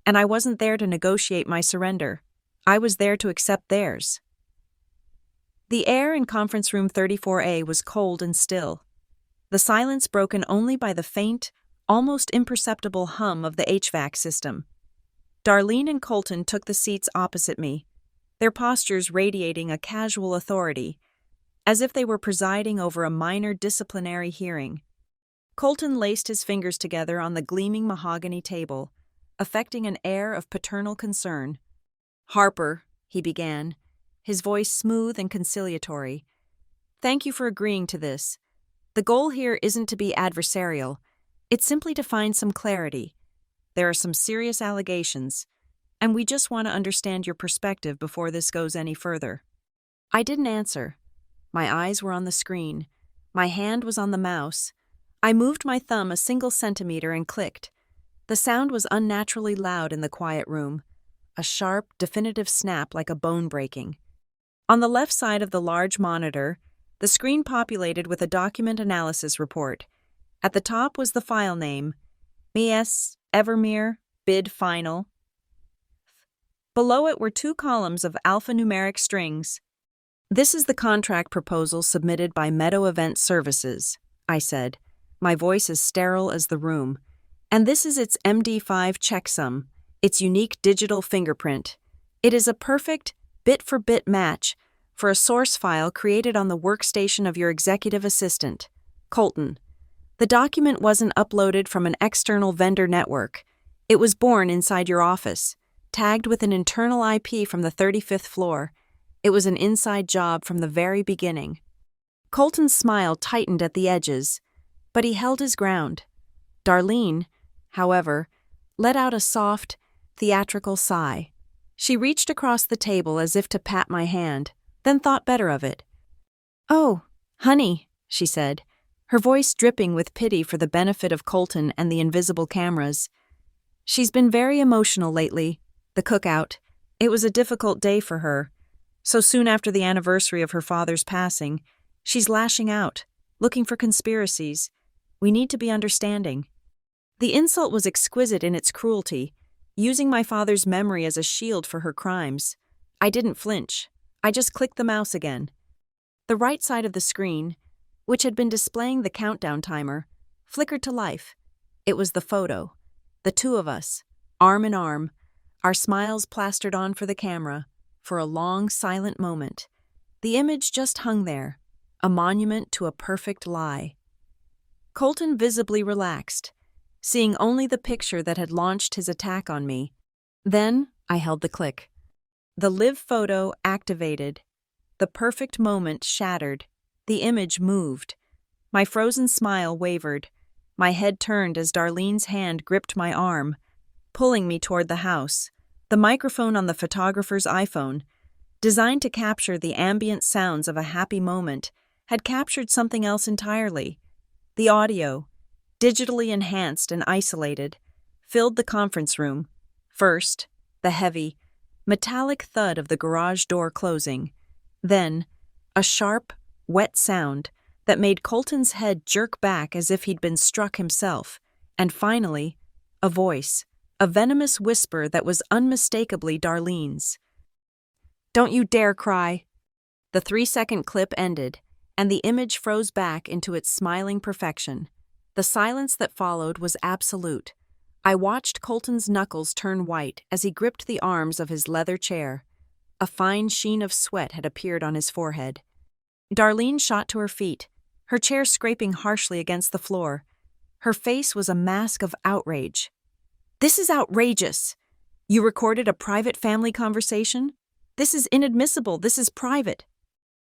And I wasn't there to negotiate my surrender. I was there to accept theirs. The air in conference room 34A was cold and still. The silence broken only by the faint, almost imperceptible hum of the HVAC system. Darlene and Colton took the seats opposite me, their postures radiating a casual authority, as if they were presiding over a minor disciplinary hearing. Colton laced his fingers together on the gleaming mahogany table, affecting an air of paternal concern. "Harper," he began, his voice smooth and conciliatory, "thank you for agreeing to this. The goal here isn't to be adversarial. It's simply to find some clarity. There are some serious allegations, and we just want to understand your perspective before this goes any further." I didn't answer. My eyes were on the screen. My hand was on the mouse. I moved my thumb a single centimeter and clicked. The sound was unnaturally loud in the quiet room, a sharp, definitive snap like a bone breaking. On the left side of the large monitor, the screen populated with a document analysis report. At the top was the file name, MES Evermere Bid Final. Below it were 2 columns of alphanumeric strings. "This is the contract proposal submitted by Meadow Event Services," I said, my voice as sterile as the room. "And this is its MD5 checksum, its unique digital fingerprint. It is a perfect, bit-for-bit match for a source file created on the workstation of your executive assistant, Colton. The document wasn't uploaded from an external vendor network. It was born inside your office, tagged with an internal IP from the 35th floor. It was an inside job from the very beginning." Colton's smile tightened at the edges, but he held his ground. Darlene, however, let out a soft, theatrical sigh. She reached across the table as if to pat my hand, then thought better of it. "Oh, honey," she said, her voice dripping with pity for the benefit of Colton and the invisible cameras. "She's been very emotional lately. The cookout. It was a difficult day for her. So soon after the anniversary of her father's passing, she's lashing out, looking for conspiracies. We need to be understanding." The insult was exquisite in its cruelty, using my father's memory as a shield for her crimes. I didn't flinch. I just clicked the mouse again. The right side of the screen, which had been displaying the countdown timer, flickered to life. It was the photo. The 2 of us, arm in arm, our smiles plastered on for the camera, for a long, silent moment. The image just hung there, a monument to a perfect lie. Colton visibly relaxed, seeing only the picture that had launched his attack on me. Then I held the click. The live photo activated. The perfect moment shattered. The image moved. My frozen smile wavered. My head turned as Darlene's hand gripped my arm, pulling me toward the house. The microphone on the photographer's iPhone, designed to capture the ambient sounds of a happy moment, had captured something else entirely. The audio, digitally enhanced and isolated, filled the conference room. First, the heavy, metallic thud of the garage door closing. Then, a sharp, wet sound, that made Colton's head jerk back as if he'd been struck himself, and finally, a voice, a venomous whisper that was unmistakably Darlene's. "Don't you dare cry." The 3-second clip ended, and the image froze back into its smiling perfection. The silence that followed was absolute. I watched Colton's knuckles turn white as he gripped the arms of his leather chair. A fine sheen of sweat had appeared on his forehead. Darlene shot to her feet, her chair scraping harshly against the floor. Her face was a mask of outrage. "This is outrageous! You recorded a private family conversation? This is inadmissible. This is private."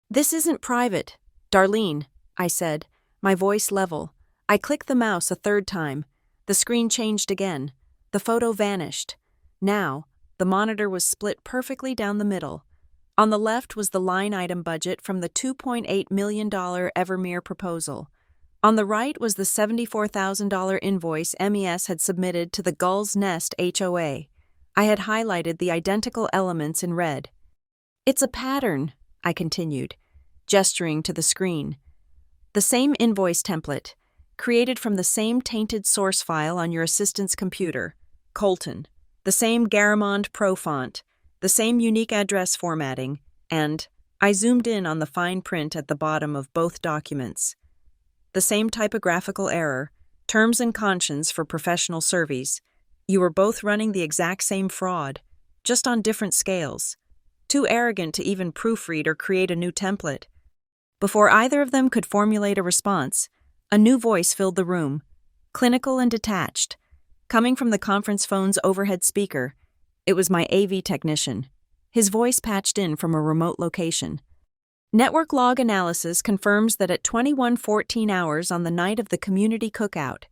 "This isn't private, Darlene," I said, my voice level. I clicked the mouse a third time. The screen changed again. The photo vanished. Now, the monitor was split perfectly down the middle. On the left was the line item budget from the $2.8 million Evermere proposal. On the right was the $74,000 invoice MES had submitted to the Gull's Nest HOA. I had highlighted the identical elements in red. "It's a pattern," I continued, gesturing to the screen. "The same invoice template, created from the same tainted source file on your assistant's computer, Colton. The same Garamond Pro font, the same unique address formatting, and," I zoomed in on the fine print at the bottom of both documents, "the same typographical error, terms and conditions for professional surveys. You were both running the exact same fraud, just on different scales. Too arrogant to even proofread or create a new template." Before either of them could formulate a response, a new voice filled the room, clinical and detached, coming from the conference phone's overhead speaker. It was my AV technician, his voice patched in from a remote location. "Network log analysis confirms that at 21:14 hours on the night of the community cookout,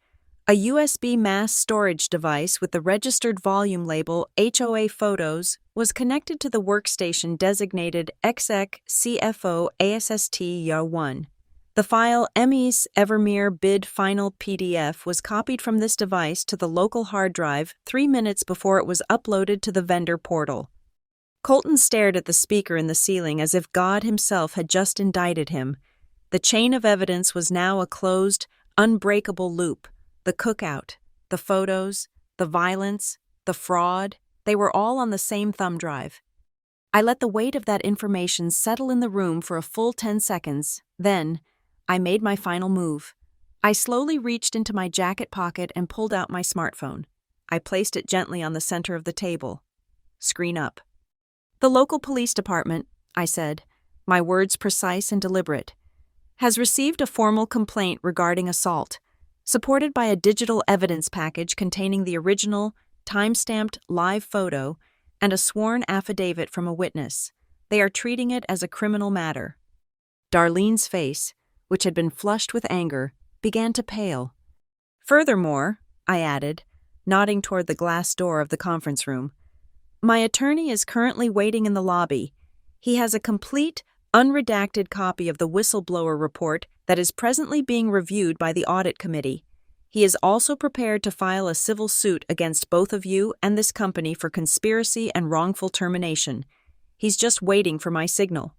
a USB mass storage device with the registered volume label HOA Photos was connected to the workstation designated exec CFO ASST YA1. The file MES Evermere Bid Final PDF was copied from this device to the local hard drive 3 minutes before it was uploaded to the vendor portal." Colton stared at the speaker in the ceiling as if God himself had just indicted him. The chain of evidence was now a closed, unbreakable loop. The cookout, the photos, the violence, the fraud, they were all on the same thumb drive. I let the weight of that information settle in the room for a full 10 seconds. Then, I made my final move. I slowly reached into my jacket pocket and pulled out my smartphone. I placed it gently on the center of the table. Screen up. "The local police department," I said, my words precise and deliberate, "has received a formal complaint regarding assault, supported by a digital evidence package containing the original, time-stamped live photo and a sworn affidavit from a witness. They are treating it as a criminal matter." Darlene's face, which had been flushed with anger, began to pale. "Furthermore," I added, nodding toward the glass door of the conference room, "my attorney is currently waiting in the lobby. He has a complete, unredacted copy of the whistleblower report that is presently being reviewed by the audit committee. He is also prepared to file a civil suit against both of you and this company for conspiracy and wrongful termination. He's just waiting for my signal."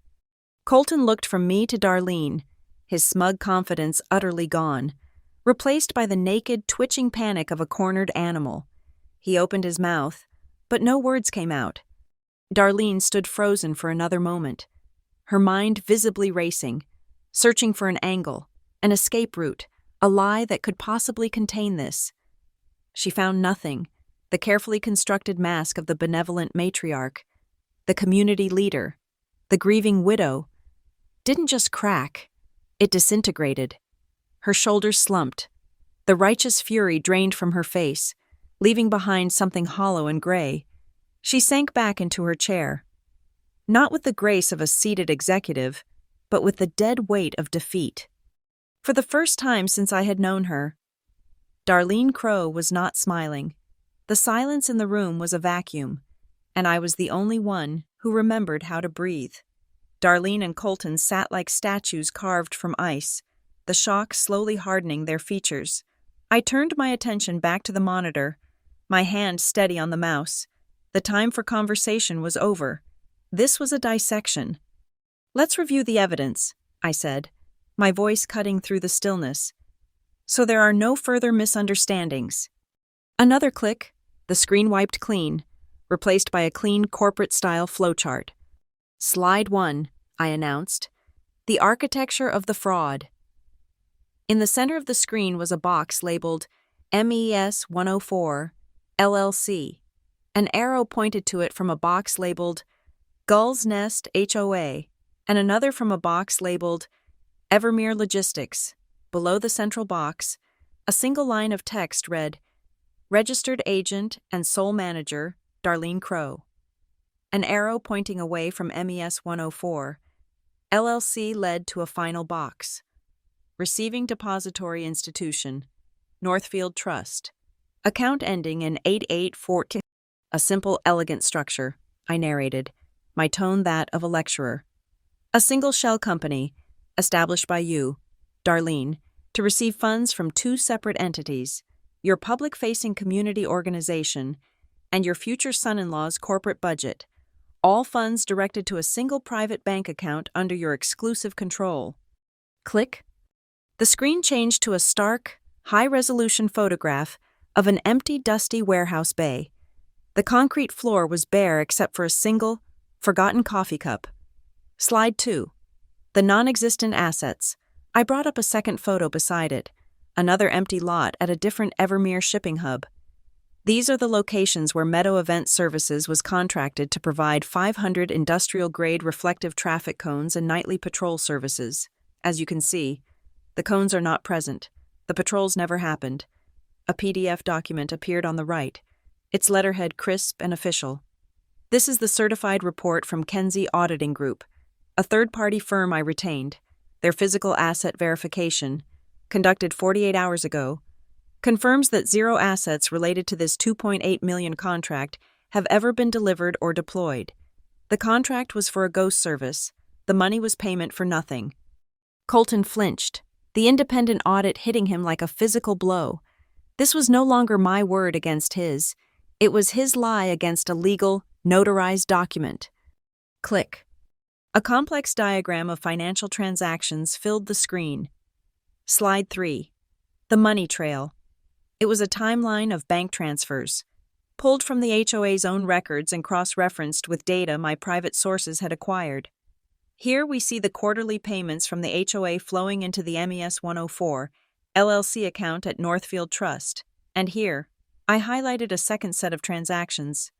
Colton looked from me to Darlene, his smug confidence utterly gone, replaced by the naked, twitching panic of a cornered animal. He opened his mouth, but no words came out. Darlene stood frozen for another moment, her mind visibly racing, searching for an angle, an escape route, a lie that could possibly contain this. She found nothing. The carefully constructed mask of the benevolent matriarch, the community leader, the grieving widow, didn't just crack. It disintegrated. Her shoulders slumped. The righteous fury drained from her face, leaving behind something hollow and gray. She sank back into her chair, not with the grace of a seated executive, but with the dead weight of defeat. For the first time since I had known her, Darlene Crow was not smiling. The silence in the room was a vacuum, and I was the only one who remembered how to breathe. Darlene and Colton sat like statues carved from ice, the shock slowly hardening their features. I turned my attention back to the monitor, my hand steady on the mouse. The time for conversation was over. This was a dissection. "Let's review the evidence," I said, my voice cutting through the stillness. So there are no further misunderstandings. Another click, the screen wiped clean, replaced by a clean corporate-style flowchart. Slide 1, I announced. The architecture of the fraud. In the center of the screen was a box labeled MES 104, LLC. An arrow pointed to it from a box labeled Gull's Nest HOA, and another from a box labeled Evermere Logistics. Below the central box, a single line of text read, Registered Agent and Sole Manager, Darlene Crow. An arrow pointing away from MES 104, LLC led to a final box. Receiving Depository Institution, Northfield Trust. Account ending in 8842. A simple, elegant structure, I narrated, my tone that of a lecturer. A single shell company, established by you, Darlene, to receive funds from two separate entities, your public-facing community organization and your future son-in-law's corporate budget, all funds directed to a single private bank account under your exclusive control. Click. The screen changed to a stark, high-resolution photograph of an empty, dusty warehouse bay. The concrete floor was bare except for a single, forgotten coffee cup. Slide 2. The non-existent assets. I brought up a second photo beside it, another empty lot at a different Evermere shipping hub. These are the locations where Meadow Event Services was contracted to provide 500 industrial-grade reflective traffic cones and nightly patrol services. As you can see, the cones are not present. The patrols never happened. A PDF document appeared on the right, its letterhead crisp and official. This is the certified report from Kenzie Auditing Group, a third-party firm I retained. Their physical asset verification, conducted 48 hours ago, confirms that zero assets related to this $2.8 million contract have ever been delivered or deployed. The contract was for a ghost service. The money was payment for nothing. Colton flinched, the independent audit hitting him like a physical blow. This was no longer my word against his. It was his lie against a legal, notarized document. Click. A complex diagram of financial transactions filled the screen. Slide 3. The money trail. It was a timeline of bank transfers, pulled from the HOA's own records and cross-referenced with data my private sources had acquired. Here we see the quarterly payments from the HOA flowing into the MES 104 LLC account at Northfield Trust, and here, I highlighted a second set of transactions.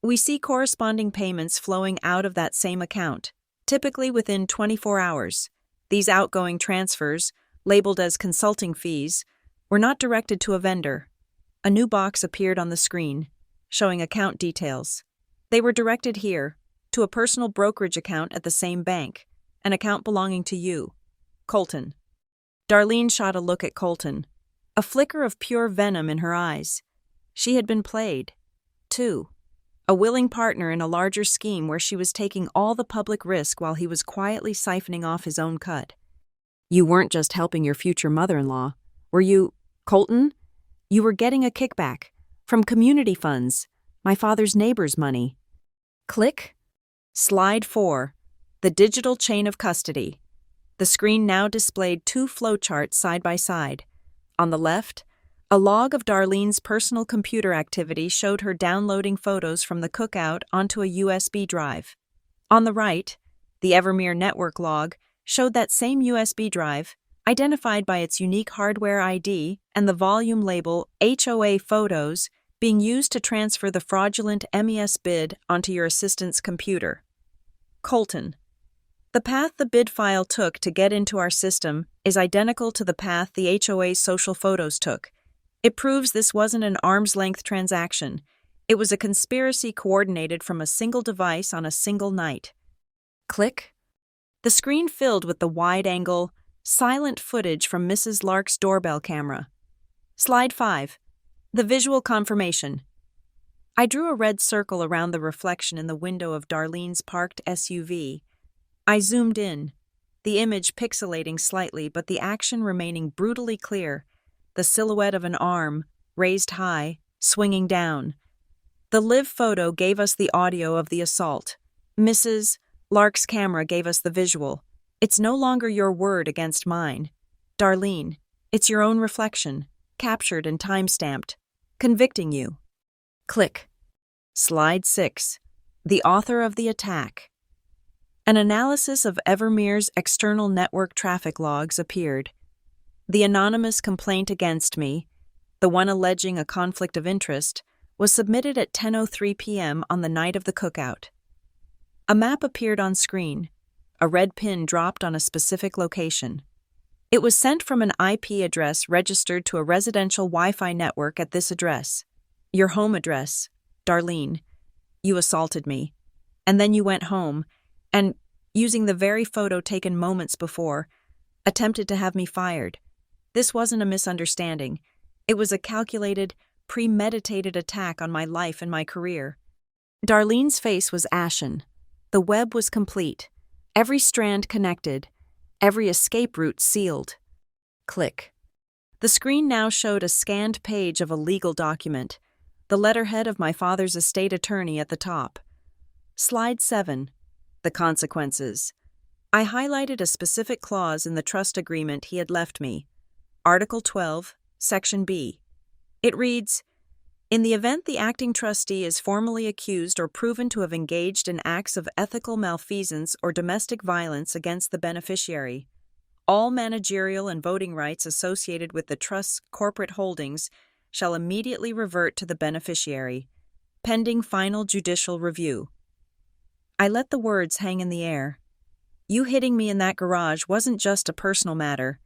We see corresponding payments flowing out of that same account, typically within 24 hours. These outgoing transfers, labeled as consulting fees, were not directed to a vendor. A new box appeared on the screen, showing account details. They were directed here, to a personal brokerage account at the same bank, an account belonging to you, Colton. Darlene shot a look at Colton, a flicker of pure venom in her eyes. She had been played, too. A willing partner in a larger scheme where she was taking all the public risk while he was quietly siphoning off his own cut. You weren't just helping your future mother-in-law, were you, Colton? You were getting a kickback from community funds, my father's neighbor's money. Click. Slide 4. The digital chain of custody. The screen now displayed two flowcharts side by side. On the left, a log of Darlene's personal computer activity showed her downloading photos from the cookout onto a USB drive. On the right, the Evermere network log showed that same USB drive, identified by its unique hardware ID and the volume label HOA Photos, being used to transfer the fraudulent MES bid onto your assistant's computer. Colton. The path the bid file took to get into our system is identical to the path the HOA's social photos took. It proves this wasn't an arm's-length transaction. It was a conspiracy coordinated from a single device on a single night. Click. The screen filled with the wide-angle, silent footage from Mrs. Lark's doorbell camera. Slide 5. The visual confirmation. I drew a red circle around the reflection in the window of Darlene's parked SUV. I zoomed in, the image pixelating slightly but the action remaining brutally clear. The silhouette of an arm, raised high, swinging down. The live photo gave us the audio of the assault. Mrs. Lark's camera gave us the visual. It's no longer your word against mine. Darlene, it's your own reflection, captured and time-stamped, convicting you. Click. Slide 6. The author of the attack. An analysis of Evermere's external network traffic logs appeared. The anonymous complaint against me, the one alleging a conflict of interest, was submitted at 10:03 p.m. on the night of the cookout. A map appeared on screen, a red pin dropped on a specific location. It was sent from an IP address registered to a residential Wi-Fi network at this address. Your home address, Darlene. You assaulted me. And then you went home, and, using the very photo taken moments before, attempted to have me fired. This wasn't a misunderstanding. It was a calculated, premeditated attack on my life and my career. Darlene's face was ashen. The web was complete. Every strand connected. Every escape route sealed. Click. The screen now showed a scanned page of a legal document, the letterhead of my father's estate attorney at the top. Slide 7. The consequences. I highlighted a specific clause in the trust agreement he had left me. Article 12, Section B. It reads, "In the event the acting trustee is formally accused or proven to have engaged in acts of ethical malfeasance or domestic violence against the beneficiary, all managerial and voting rights associated with the trust's corporate holdings shall immediately revert to the beneficiary, pending final judicial review." I let the words hang in the air. You hitting me in that garage wasn't just a personal matter.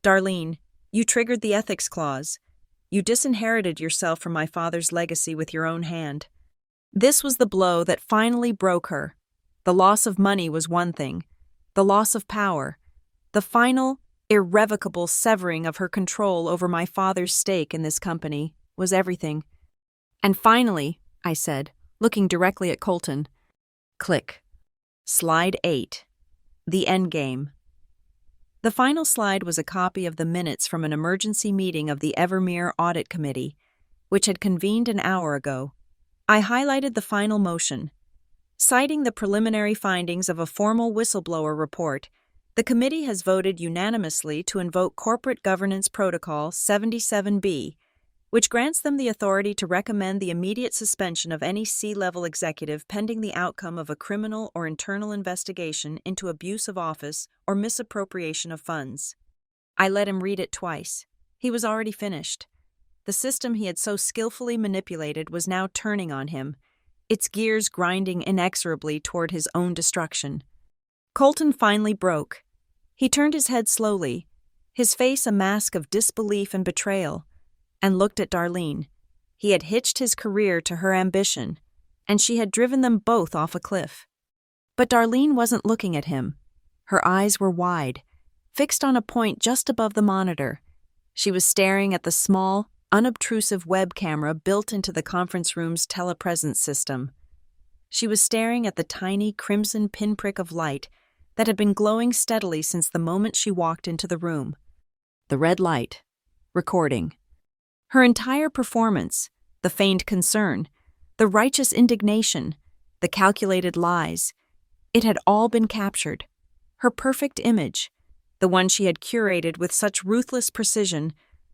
Darlene, you triggered the ethics clause. You disinherited yourself from my father's legacy with your own hand. This was the blow that finally broke her. The loss of money was one thing. The loss of power. The final, irrevocable severing of her control over my father's stake in this company was everything. And finally, I said, looking directly at Colton. Click. Slide 8. The Endgame. The final slide was a copy of the minutes from an emergency meeting of the Evermere Audit Committee, which had convened an hour ago. I highlighted the final motion. Citing the preliminary findings of a formal whistleblower report, the committee has voted unanimously to invoke Corporate Governance Protocol 77B, which grants them the authority to recommend the immediate suspension of any C-level executive pending the outcome of a criminal or internal investigation into abuse of office or misappropriation of funds. I let him read it twice. He was already finished. The system he had so skillfully manipulated was now turning on him, its gears grinding inexorably toward his own destruction. Colton finally broke. He turned his head slowly, his face a mask of disbelief and betrayal, and looked at Darlene. He had hitched his career to her ambition, and she had driven them both off a cliff. But Darlene wasn't looking at him. Her eyes were wide, fixed on a point just above the monitor. She was staring at the small, unobtrusive web camera built into the conference room's telepresence system. She was staring at the tiny crimson pinprick of light that had been glowing steadily since the moment she walked into the room. The red light. Recording. Her entire performance, the feigned concern, the righteous indignation, the calculated lies, it had all been captured. Her perfect image, the one she had curated with such ruthless precision,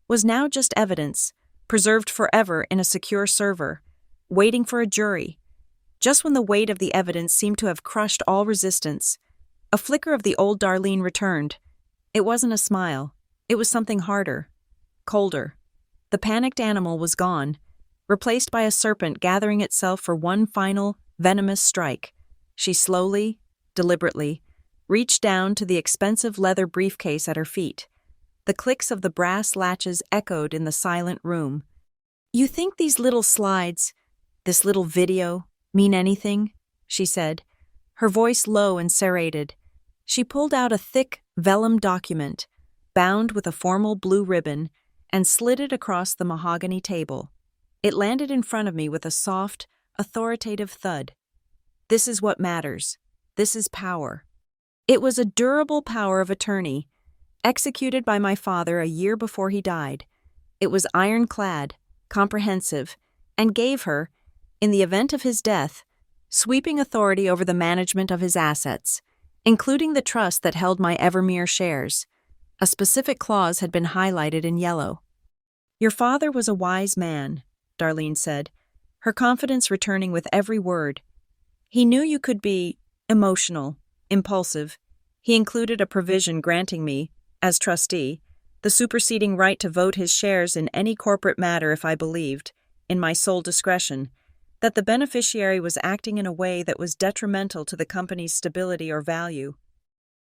was now just evidence, preserved forever in a secure server, waiting for a jury. Just when the weight of the evidence seemed to have crushed all resistance, a flicker of the old Darlene returned. It wasn't a smile. It was something harder, colder. The panicked animal was gone, replaced by a serpent gathering itself for one final, venomous strike. She slowly, deliberately, reached down to the expensive leather briefcase at her feet. The clicks of the brass latches echoed in the silent room. "You think these little slides, this little video, mean anything?" she said, her voice low and serrated. She pulled out a thick, vellum document, bound with a formal blue ribbon, and slid it across the mahogany table. It landed in front of me with a soft, authoritative thud. This is what matters. This is power. It was a durable power of attorney, executed by my father a year before he died. It was ironclad, comprehensive, and gave her, in the event of his death, sweeping authority over the management of his assets, including the trust that held my Evermere shares. A specific clause had been highlighted in yellow. "Your father was a wise man," Darlene said, her confidence returning with every word. "He knew you could be emotional, impulsive. He included a provision granting me, as trustee, the superseding right to vote his shares in any corporate matter if I believed, in my sole discretion, that the beneficiary was acting in a way that was detrimental to the company's stability or value."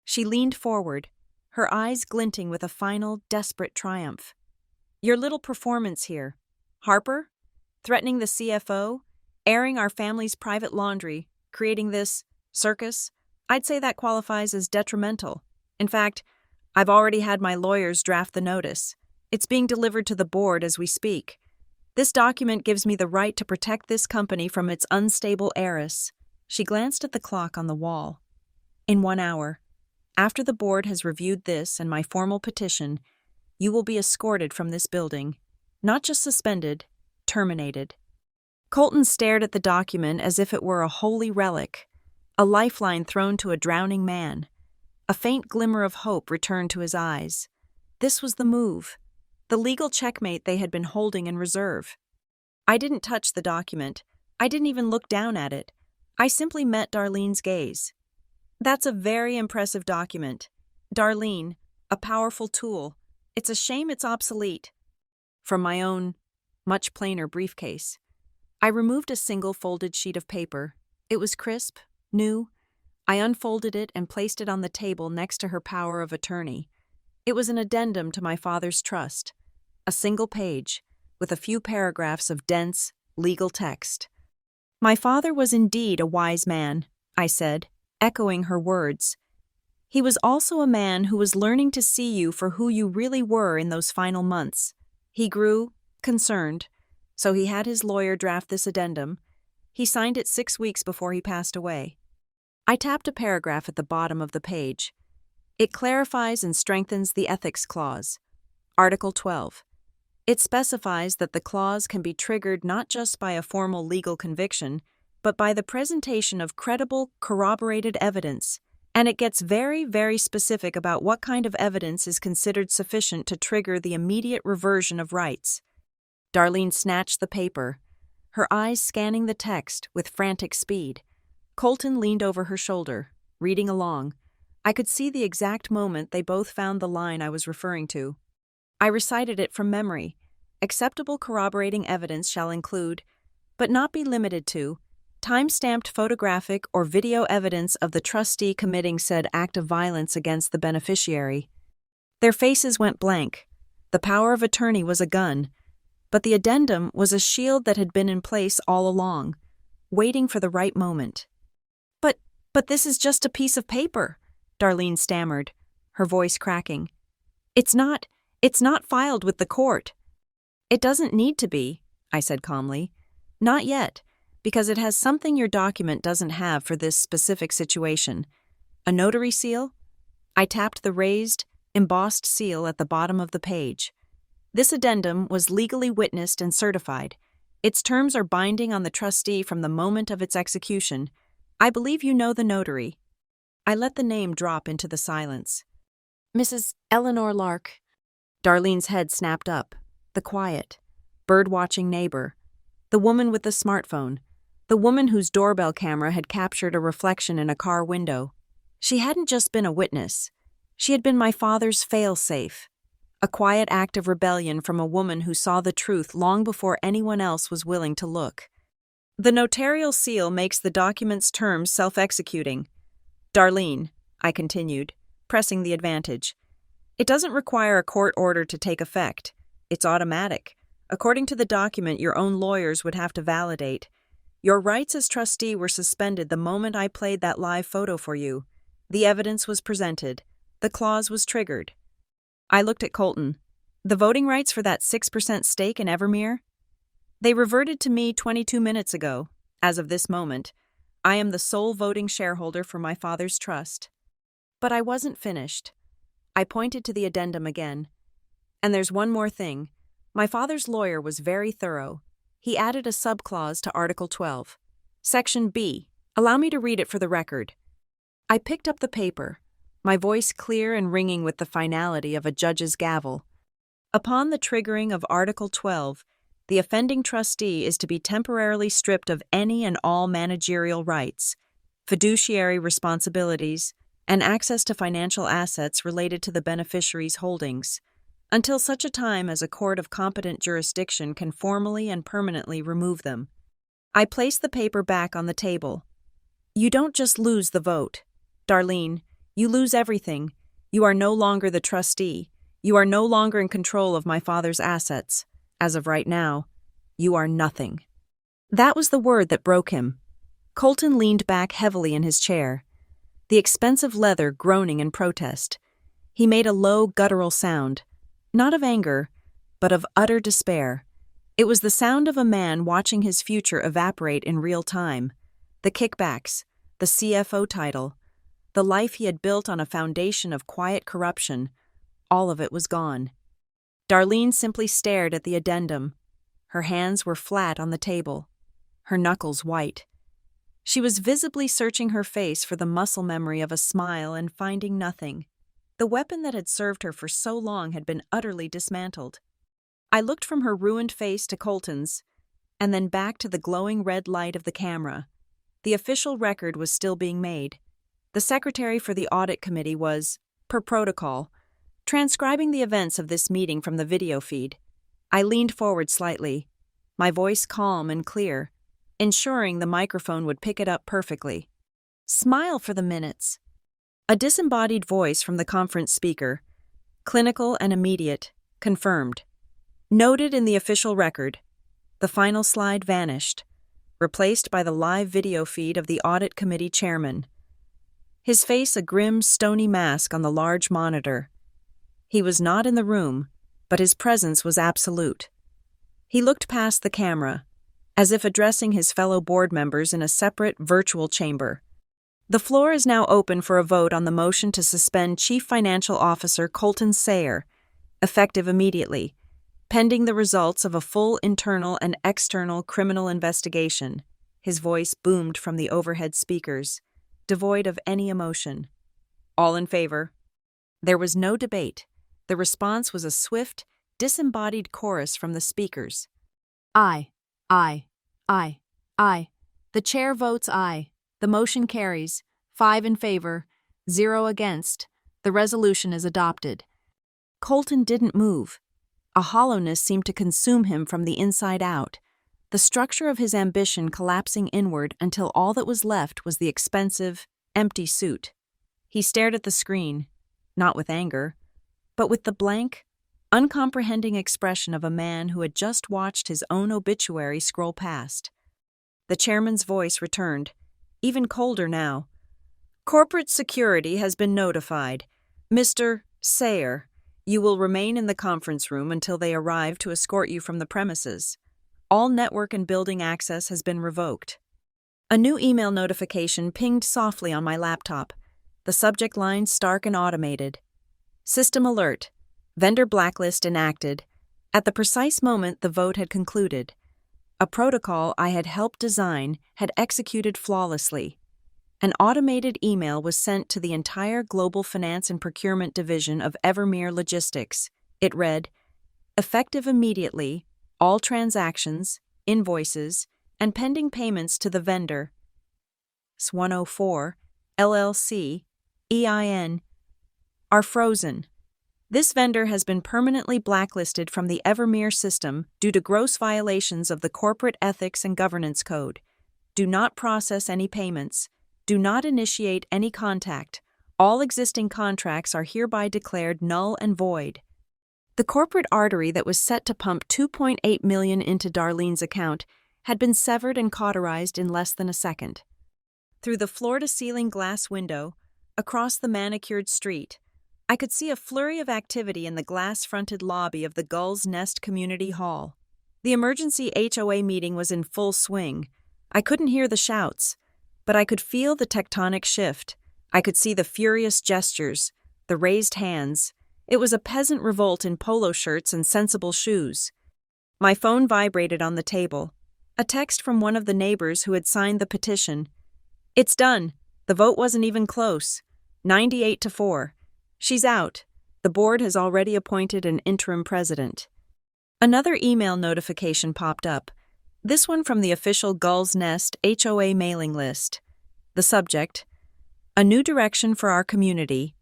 She leaned forward, her eyes glinting with a final, desperate triumph. "Your little performance here, Harper, threatening the CFO, airing our family's private laundry, creating this circus, I'd say that qualifies as detrimental. In fact, I've already had my lawyers draft the notice. It's being delivered to the board as we speak. This document gives me the right to protect this company from its unstable heiress." She glanced at the clock on the wall. "In 1 hour, after the board has reviewed this and my formal petition, you will be escorted from this building. Not just suspended, terminated." Colton stared at the document as if it were a holy relic, a lifeline thrown to a drowning man. A faint glimmer of hope returned to his eyes. This was the move, the legal checkmate they had been holding in reserve. I didn't touch the document. I didn't even look down at it. I simply met Darlene's gaze. "That's a very impressive document. Darlene, a powerful tool. It's a shame it's obsolete." From my own, much plainer briefcase, I removed a single folded sheet of paper. It was crisp, new. I unfolded it and placed it on the table next to her power of attorney. It was an addendum to my father's trust, a single page, with a few paragraphs of dense, legal text. "My father was indeed a wise man," I said, echoing her words. "He was also a man who was learning to see you for who you really were in those final months. He grew concerned, so he had his lawyer draft this addendum. He signed it 6 weeks before he passed away." I tapped a paragraph at the bottom of the page. "It clarifies and strengthens the ethics clause. Article 12. It specifies that the clause can be triggered not just by a formal legal conviction, but by the presentation of credible, corroborated evidence. And it gets very, very specific about what kind of evidence is considered sufficient to trigger the immediate reversion of rights." Darlene snatched the paper, her eyes scanning the text with frantic speed. Colton leaned over her shoulder, reading along. I could see the exact moment they both found the line I was referring to. I recited it from memory. "Acceptable corroborating evidence shall include, but not be limited to, time-stamped photographic or video evidence of the trustee committing said act of violence against the beneficiary." Their faces went blank. The power of attorney was a gun, but the addendum was a shield that had been in place all along, waiting for the right moment. But this is just a piece of paper," Darlene stammered, her voice cracking. It's not filed with the court." "It doesn't need to be," I said calmly. "Not yet, because it has something your document doesn't have for this specific situation. A notary seal?" I tapped the raised, embossed seal at the bottom of the page. "This addendum was legally witnessed and certified. Its terms are binding on the trustee from the moment of its execution. I believe you know the notary." I let the name drop into the silence. "Mrs. Eleanor Lark." Darlene's head snapped up. The quiet, bird-watching neighbor. The woman with the smartphone. The woman whose doorbell camera had captured a reflection in a car window. She hadn't just been a witness. She had been my father's fail-safe. A quiet act of rebellion from a woman who saw the truth long before anyone else was willing to look. "The notarial seal makes the document's terms self-executing. Darlene," I continued, pressing the advantage. "It doesn't require a court order to take effect. It's automatic. According to the document, your own lawyers would have to validate. Your rights as trustee were suspended the moment I played that live photo for you. The evidence was presented. The clause was triggered." I looked at Colton. "The voting rights for that 6% stake in Evermere? They reverted to me 22 minutes ago. As of this moment, I am the sole voting shareholder for my father's trust." But I wasn't finished. I pointed to the addendum again. "And there's one more thing. My father's lawyer was very thorough. He added a subclause to Article 12. Section B. Allow me to read it for the record. I picked up the paper, my voice clear and ringing with the finality of a judge's gavel. Upon the triggering of Article 12, the offending trustee is to be temporarily stripped of any and all managerial rights, fiduciary responsibilities, and access to financial assets related to the beneficiary's holdings, until such a time as a court of competent jurisdiction can formally and permanently remove them. I placed the paper back on the table. You don't just lose the vote. Darlene, you lose everything. You are no longer the trustee. You are no longer in control of my father's assets. As of right now, you are nothing. That was the word that broke him. Colton leaned back heavily in his chair, the expensive leather groaning in protest. He made a low, guttural sound, not of anger, but of utter despair. It was the sound of a man watching his future evaporate in real time. The kickbacks, the CFO title, the life he had built on a foundation of quiet corruption, all of it was gone. Darlene simply stared at the addendum. Her hands were flat on the table, her knuckles white. She was visibly searching her face for the muscle memory of a smile and finding nothing. The weapon that had served her for so long had been utterly dismantled. I looked from her ruined face to Colton's, and then back to the glowing red light of the camera. The official record was still being made. The secretary for the audit committee was, per protocol, transcribing the events of this meeting from the video feed. I leaned forward slightly, my voice calm and clear, ensuring the microphone would pick it up perfectly. Smile for the minutes. A disembodied voice from the conference speaker, clinical and immediate, confirmed. Noted in the official record. The final slide vanished, replaced by the live video feed of the audit committee chairman. His face a grim, stony mask on the large monitor. He was not in the room, but his presence was absolute. He looked past the camera, as if addressing his fellow board members in a separate, virtual chamber. The floor is now open for a vote on the motion to suspend Chief Financial Officer Colton Sayer, effective immediately, pending the results of a full internal and external criminal investigation. His voice boomed from the overhead speakers, devoid of any emotion. All in favor? There was no debate. The response was a swift, disembodied chorus from the speakers. Aye, aye, aye, aye. The chair votes aye. The motion carries. 5 in favor, 0 against. The resolution is adopted. Colton didn't move. A hollowness seemed to consume him from the inside out, the structure of his ambition collapsing inward until all that was left was the expensive, empty suit. He stared at the screen, not with anger, but with the blank, uncomprehending expression of a man who had just watched his own obituary scroll past. The chairman's voice returned, even colder now. Corporate security has been notified. Mr. Sayer, you will remain in the conference room until they arrive to escort you from the premises. All network and building access has been revoked. A new email notification pinged softly on my laptop, the subject line stark and automated. System alert. Vendor blacklist enacted. At the precise moment the vote had concluded. A protocol I had helped design had executed flawlessly. An automated email was sent to the entire Global Finance and Procurement Division of Evermere Logistics. It read, effective immediately, all transactions, invoices, and pending payments to the vendor, S104, LLC, EIN, are frozen. This vendor has been permanently blacklisted from the Evermere system due to gross violations of the Corporate Ethics and Governance Code. Do not process any payments. Do not initiate any contact. All existing contracts are hereby declared null and void. The corporate artery that was set to pump $2.8 million into Darlene's account had been severed and cauterized in less than a second. Through the floor-to-ceiling glass window, across the manicured street, I could see a flurry of activity in the glass-fronted lobby of the Gull's Nest Community Hall. The emergency HOA meeting was in full swing. I couldn't hear the shouts, but I could feel the tectonic shift. I could see the furious gestures, the raised hands. It was a peasant revolt in polo shirts and sensible shoes. My phone vibrated on the table. A text from one of the neighbors who had signed the petition. It's done. The vote wasn't even close. 98-4. She's out. The board has already appointed an interim president. Another email notification popped up, this one from the official Gull's Nest HOA mailing list. The subject: A new direction for our community.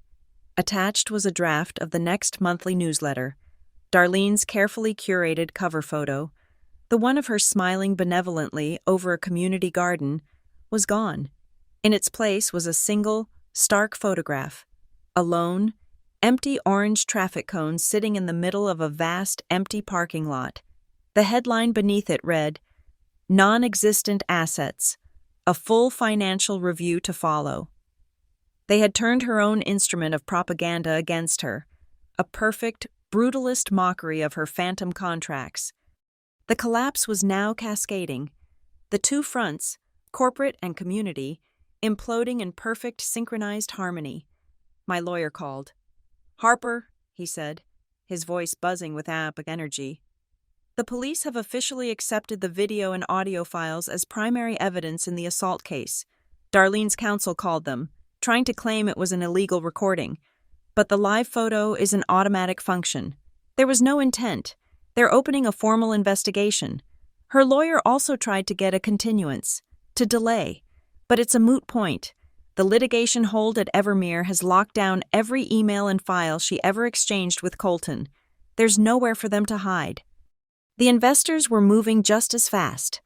Attached was a draft of the next monthly newsletter. Darlene's carefully curated cover photo, the one of her smiling benevolently over a community garden, was gone. In its place was a single, stark photograph. A lone, empty orange traffic cone sitting in the middle of a vast, empty parking lot. The headline beneath it read, Non-existent assets, a full financial review to follow. They had turned her own instrument of propaganda against her, a perfect, brutalist mockery of her phantom contracts. The collapse was now cascading. The two fronts, corporate and community, imploding in perfect synchronized harmony. My lawyer called. "Harper," he said, his voice buzzing with energy. "The police have officially accepted the video and audio files as primary evidence in the assault case. Darlene's counsel called them, trying to claim it was an illegal recording. But the live photo is an automatic function. There was no intent. They're opening a formal investigation. Her lawyer also tried to get a continuance, to delay. But it's a moot point. The litigation hold at Evermere has locked down every email and file she ever exchanged with Colton. There's nowhere for them to hide." The investors were moving just as fast.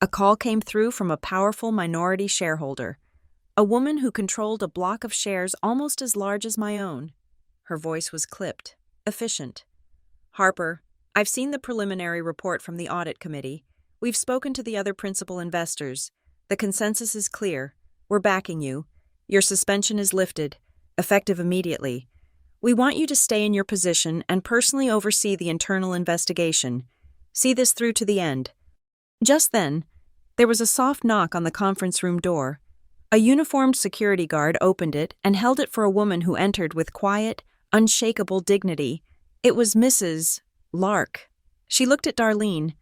A call came through from a powerful minority shareholder, a woman who controlled a block of shares almost as large as my own. Her voice was clipped, efficient. "Harper, I've seen the preliminary report from the audit committee. We've spoken to the other principal investors. The consensus is clear. We're backing you. Your suspension is lifted, effective immediately. We want you to stay in your position and personally oversee the internal investigation. See this through to the end." Just then, there was a soft knock on the conference room door. A uniformed security guard opened it and held it for a woman who entered with quiet, unshakable dignity. It was Mrs. Lark. She looked at Darlene,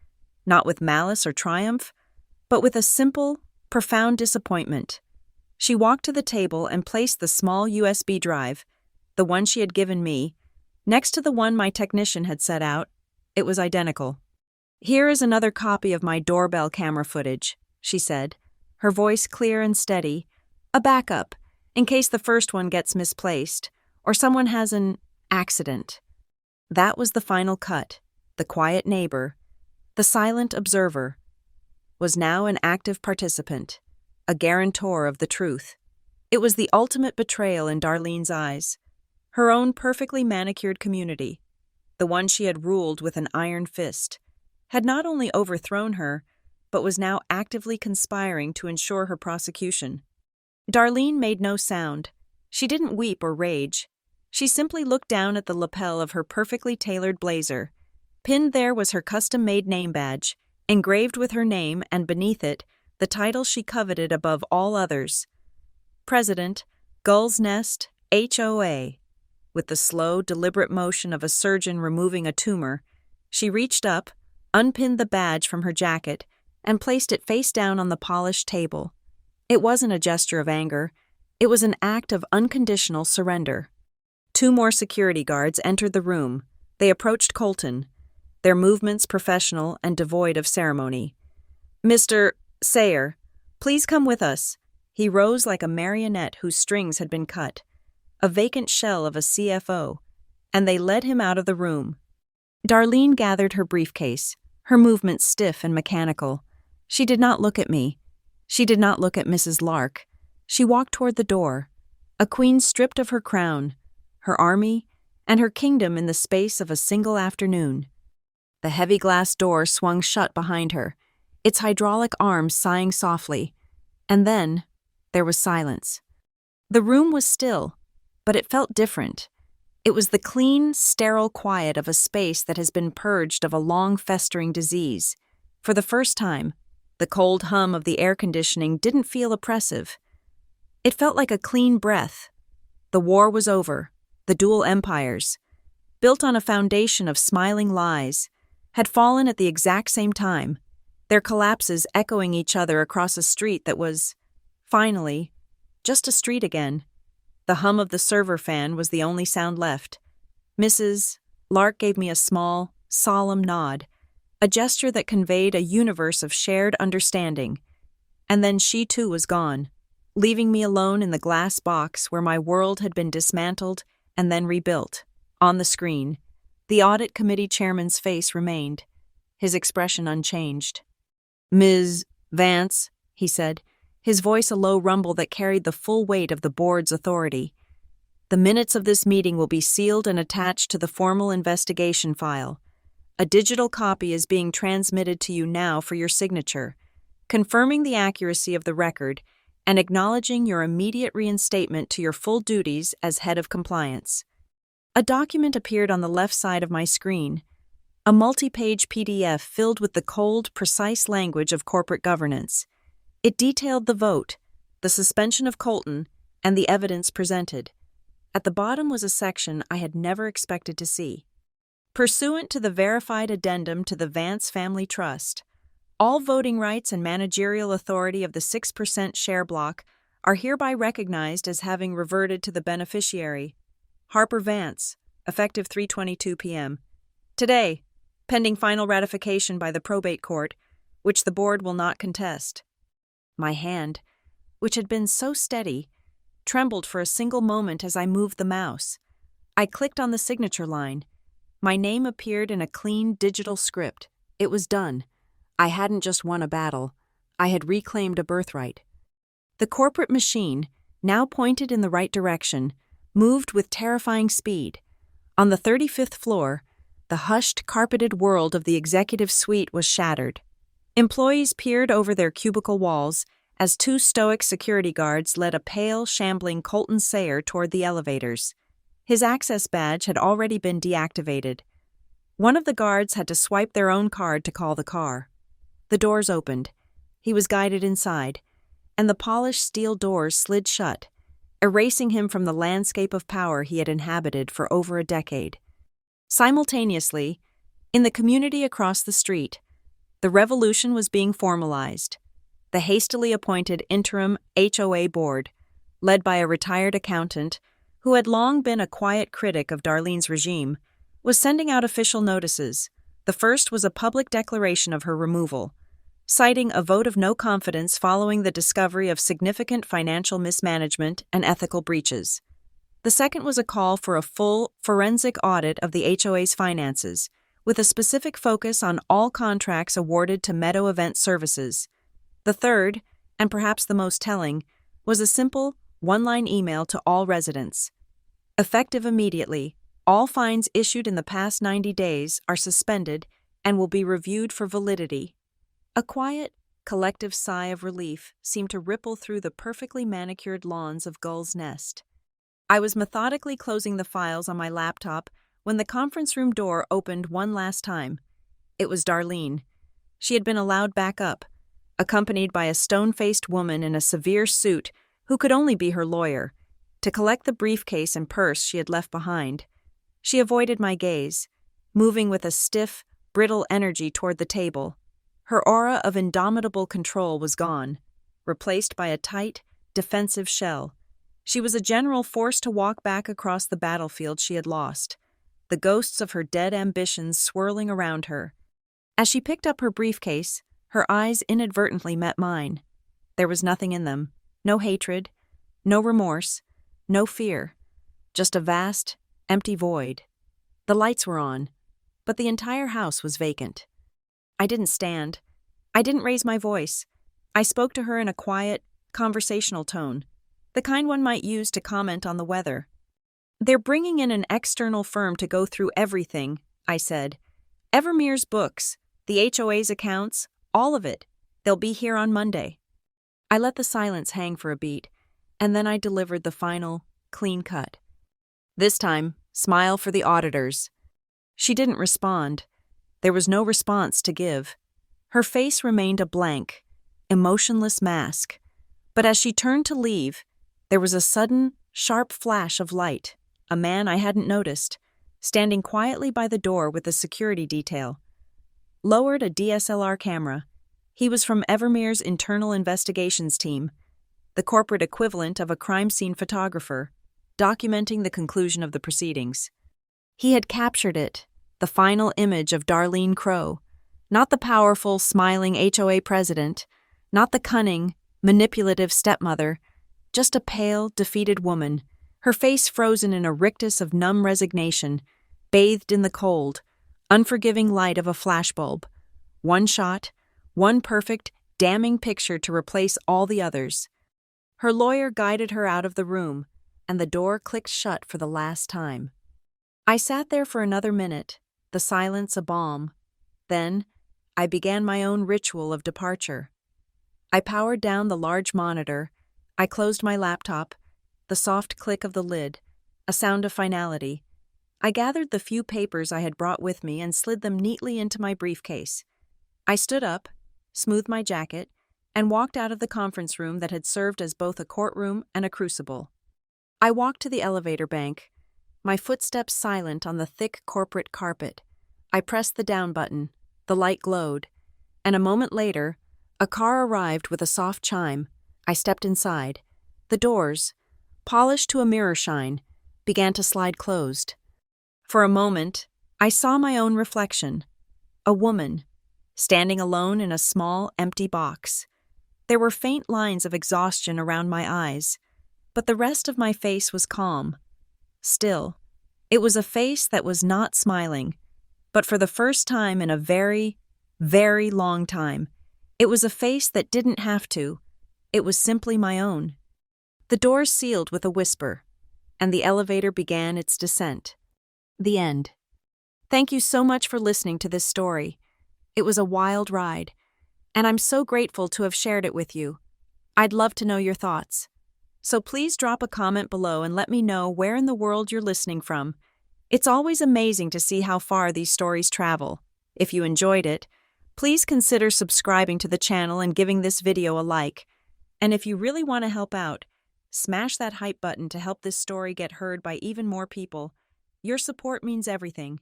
not with malice or triumph, but with a simple, profound disappointment. She walked to the table and placed the small USB drive, the one she had given me, next to the one my technician had set out. It was identical. "Here is another copy of my doorbell camera footage," she said, her voice clear and steady. "A backup, in case the first one gets misplaced, or someone has an accident." That was the final cut. The quiet neighbor, the silent observer, was now an active participant, a guarantor of the truth. It was the ultimate betrayal in Darlene's eyes. Her own perfectly manicured community, the one she had ruled with an iron fist, had not only overthrown her, but was now actively conspiring to ensure her prosecution. Darlene made no sound. She didn't weep or rage. She simply looked down at the lapel of her perfectly tailored blazer. Pinned there was her custom-made name badge, engraved with her name and beneath it, the title she coveted above all others. President, Gull's Nest, HOA. With the slow, deliberate motion of a surgeon removing a tumor, she reached up, unpinned the badge from her jacket, and placed it face down on the polished table. It wasn't a gesture of anger. It was an act of unconditional surrender. Two more security guards entered the room. They approached Colton, their movements professional and devoid of ceremony. "Mr. Sayer, please come with us." He rose like a marionette whose strings had been cut, a vacant shell of a CFO, and they led him out of the room. Darlene gathered her briefcase, her movements stiff and mechanical. She did not look at me. She did not look at Mrs. Lark. She walked toward the door, a queen stripped of her crown, her army, and her kingdom in the space of a single afternoon. The heavy glass door swung shut behind her, its hydraulic arms sighing softly, and then there was silence. The room was still, but it felt different. It was the clean, sterile quiet of a space that has been purged of a long festering disease. For the first time, the cold hum of the air conditioning didn't feel oppressive. It felt like a clean breath. The war was over. The dual empires, built on a foundation of smiling lies, had fallen at the exact same time, their collapses echoing each other across a street that was, finally, just a street again. The hum of the server fan was the only sound left. Mrs. Lark gave me a small, solemn nod, a gesture that conveyed a universe of shared understanding. And then she too was gone, leaving me alone in the glass box where my world had been dismantled and then rebuilt. On the screen, the audit committee chairman's face remained, his expression unchanged. "Ms. Vance," he said, his voice a low rumble that carried the full weight of the board's authority. "The minutes of this meeting will be sealed and attached to the formal investigation file. A digital copy is being transmitted to you now for your signature, confirming the accuracy of the record and acknowledging your immediate reinstatement to your full duties as head of compliance." A document appeared on the left side of my screen, a multi-page PDF filled with the cold, precise language of corporate governance. It detailed the vote, the suspension of Colton, and the evidence presented. At the bottom was a section I had never expected to see. Pursuant to the verified addendum to the Vance Family Trust, all voting rights and managerial authority of the 6% share block are hereby recognized as having reverted to the beneficiary, Harper Vance, effective 3:22 p.m. Today, pending final ratification by the probate court, which the board will not contest. My hand, which had been so steady, trembled for a single moment as I moved the mouse. I clicked on the signature line. My name appeared in a clean digital script. It was done. I hadn't just won a battle. I had reclaimed a birthright. The corporate machine, now pointed in the right direction, moved with terrifying speed. On the 35th floor, the hushed, carpeted world of the executive suite was shattered. Employees peered over their cubicle walls as two stoic security guards led a pale, shambling Colton Sayer toward the elevators. His access badge had already been deactivated. One of the guards had to swipe their own card to call the car. The doors opened. He was guided inside, and the polished steel doors slid shut, erasing him from the landscape of power he had inhabited for over a decade. Simultaneously, in the community across the street, the revolution was being formalized. The hastily appointed interim HOA board, led by a retired accountant who had long been a quiet critic of Darlene's regime, was sending out official notices. The first was a public declaration of her removal, citing a vote of no confidence following the discovery of significant financial mismanagement and ethical breaches. The second was a call for a full, forensic audit of the HOA's finances, with a specific focus on all contracts awarded to Meadow Event Services. The third, and perhaps the most telling, was a simple, one-line email to all residents. Effective immediately, all fines issued in the past 90 days are suspended and will be reviewed for validity. A quiet, collective sigh of relief seemed to ripple through the perfectly manicured lawns of Gull's Nest. I was methodically closing the files on my laptop when the conference room door opened one last time. It was Darlene. She had been allowed back up, accompanied by a stone-faced woman in a severe suit who could only be her lawyer, to collect the briefcase and purse she had left behind. She avoided my gaze, moving with a stiff, brittle energy toward the table. Her aura of indomitable control was gone, replaced by a tight, defensive shell. She was a general forced to walk back across the battlefield she had lost, the ghosts of her dead ambitions swirling around her. As she picked up her briefcase, her eyes inadvertently met mine. There was nothing in them, no hatred, no remorse, no fear, just a vast, empty void. The lights were on, but the entire house was vacant. I didn't stand. I didn't raise my voice. I spoke to her in a quiet, conversational tone, the kind one might use to comment on the weather. "They're bringing in an external firm to go through everything," I said. "Evermere's books, the HOA's accounts, all of it. They'll be here on Monday." I let the silence hang for a beat, and then I delivered the final, clean cut. This time, smile for the auditors. She didn't respond. There was no response to give. Her face remained a blank, emotionless mask. But as she turned to leave, there was a sudden, sharp flash of light. A man I hadn't noticed, standing quietly by the door with a security detail. Lowered a DSLR camera. He was from Evermere's internal investigations team. the corporate equivalent of a crime scene photographer, documenting the conclusion of the proceedings. He had captured it, the final image of Darlene Crow, not the powerful, smiling HOA president, not the cunning, manipulative stepmother, just a pale, defeated woman, her face frozen in a rictus of numb resignation, bathed in the cold, unforgiving light of a flashbulb. One shot, one perfect, damning picture to replace all the others. Her lawyer guided her out of the room, and the door clicked shut for the last time. I sat there for another minute, the silence a balm. Then, I began my own ritual of departure. I powered down the large monitor, I closed my laptop, the soft click of the lid, a sound of finality. I gathered the few papers I had brought with me and slid them neatly into my briefcase. I stood up, smoothed my jacket, and walked out of the conference room that had served as both a courtroom and a crucible. I walked to the elevator bank, my footsteps silent on the thick corporate carpet. I pressed the down button, the light glowed, and a moment later, a car arrived with a soft chime. I stepped inside. The doors, polished to a mirror shine, began to slide closed. For a moment, I saw my own reflection, a woman, standing alone in a small, empty box. There were faint lines of exhaustion around my eyes, but the rest of my face was calm. Still, it was a face that was not smiling, but for the first time in a very, very long time, it was a face that didn't have to. It was simply my own. The doors sealed with a whisper, and the elevator began its descent. The end. Thank you so much for listening to this story. It was a wild ride, and I'm so grateful to have shared it with you. I'd love to know your thoughts. So please drop a comment below and let me know where in the world you're listening from. It's always amazing to see how far these stories travel. If you enjoyed it, please consider subscribing to the channel and giving this video a like. And if you really want to help out, smash that hype button to help this story get heard by even more people. Your support means everything.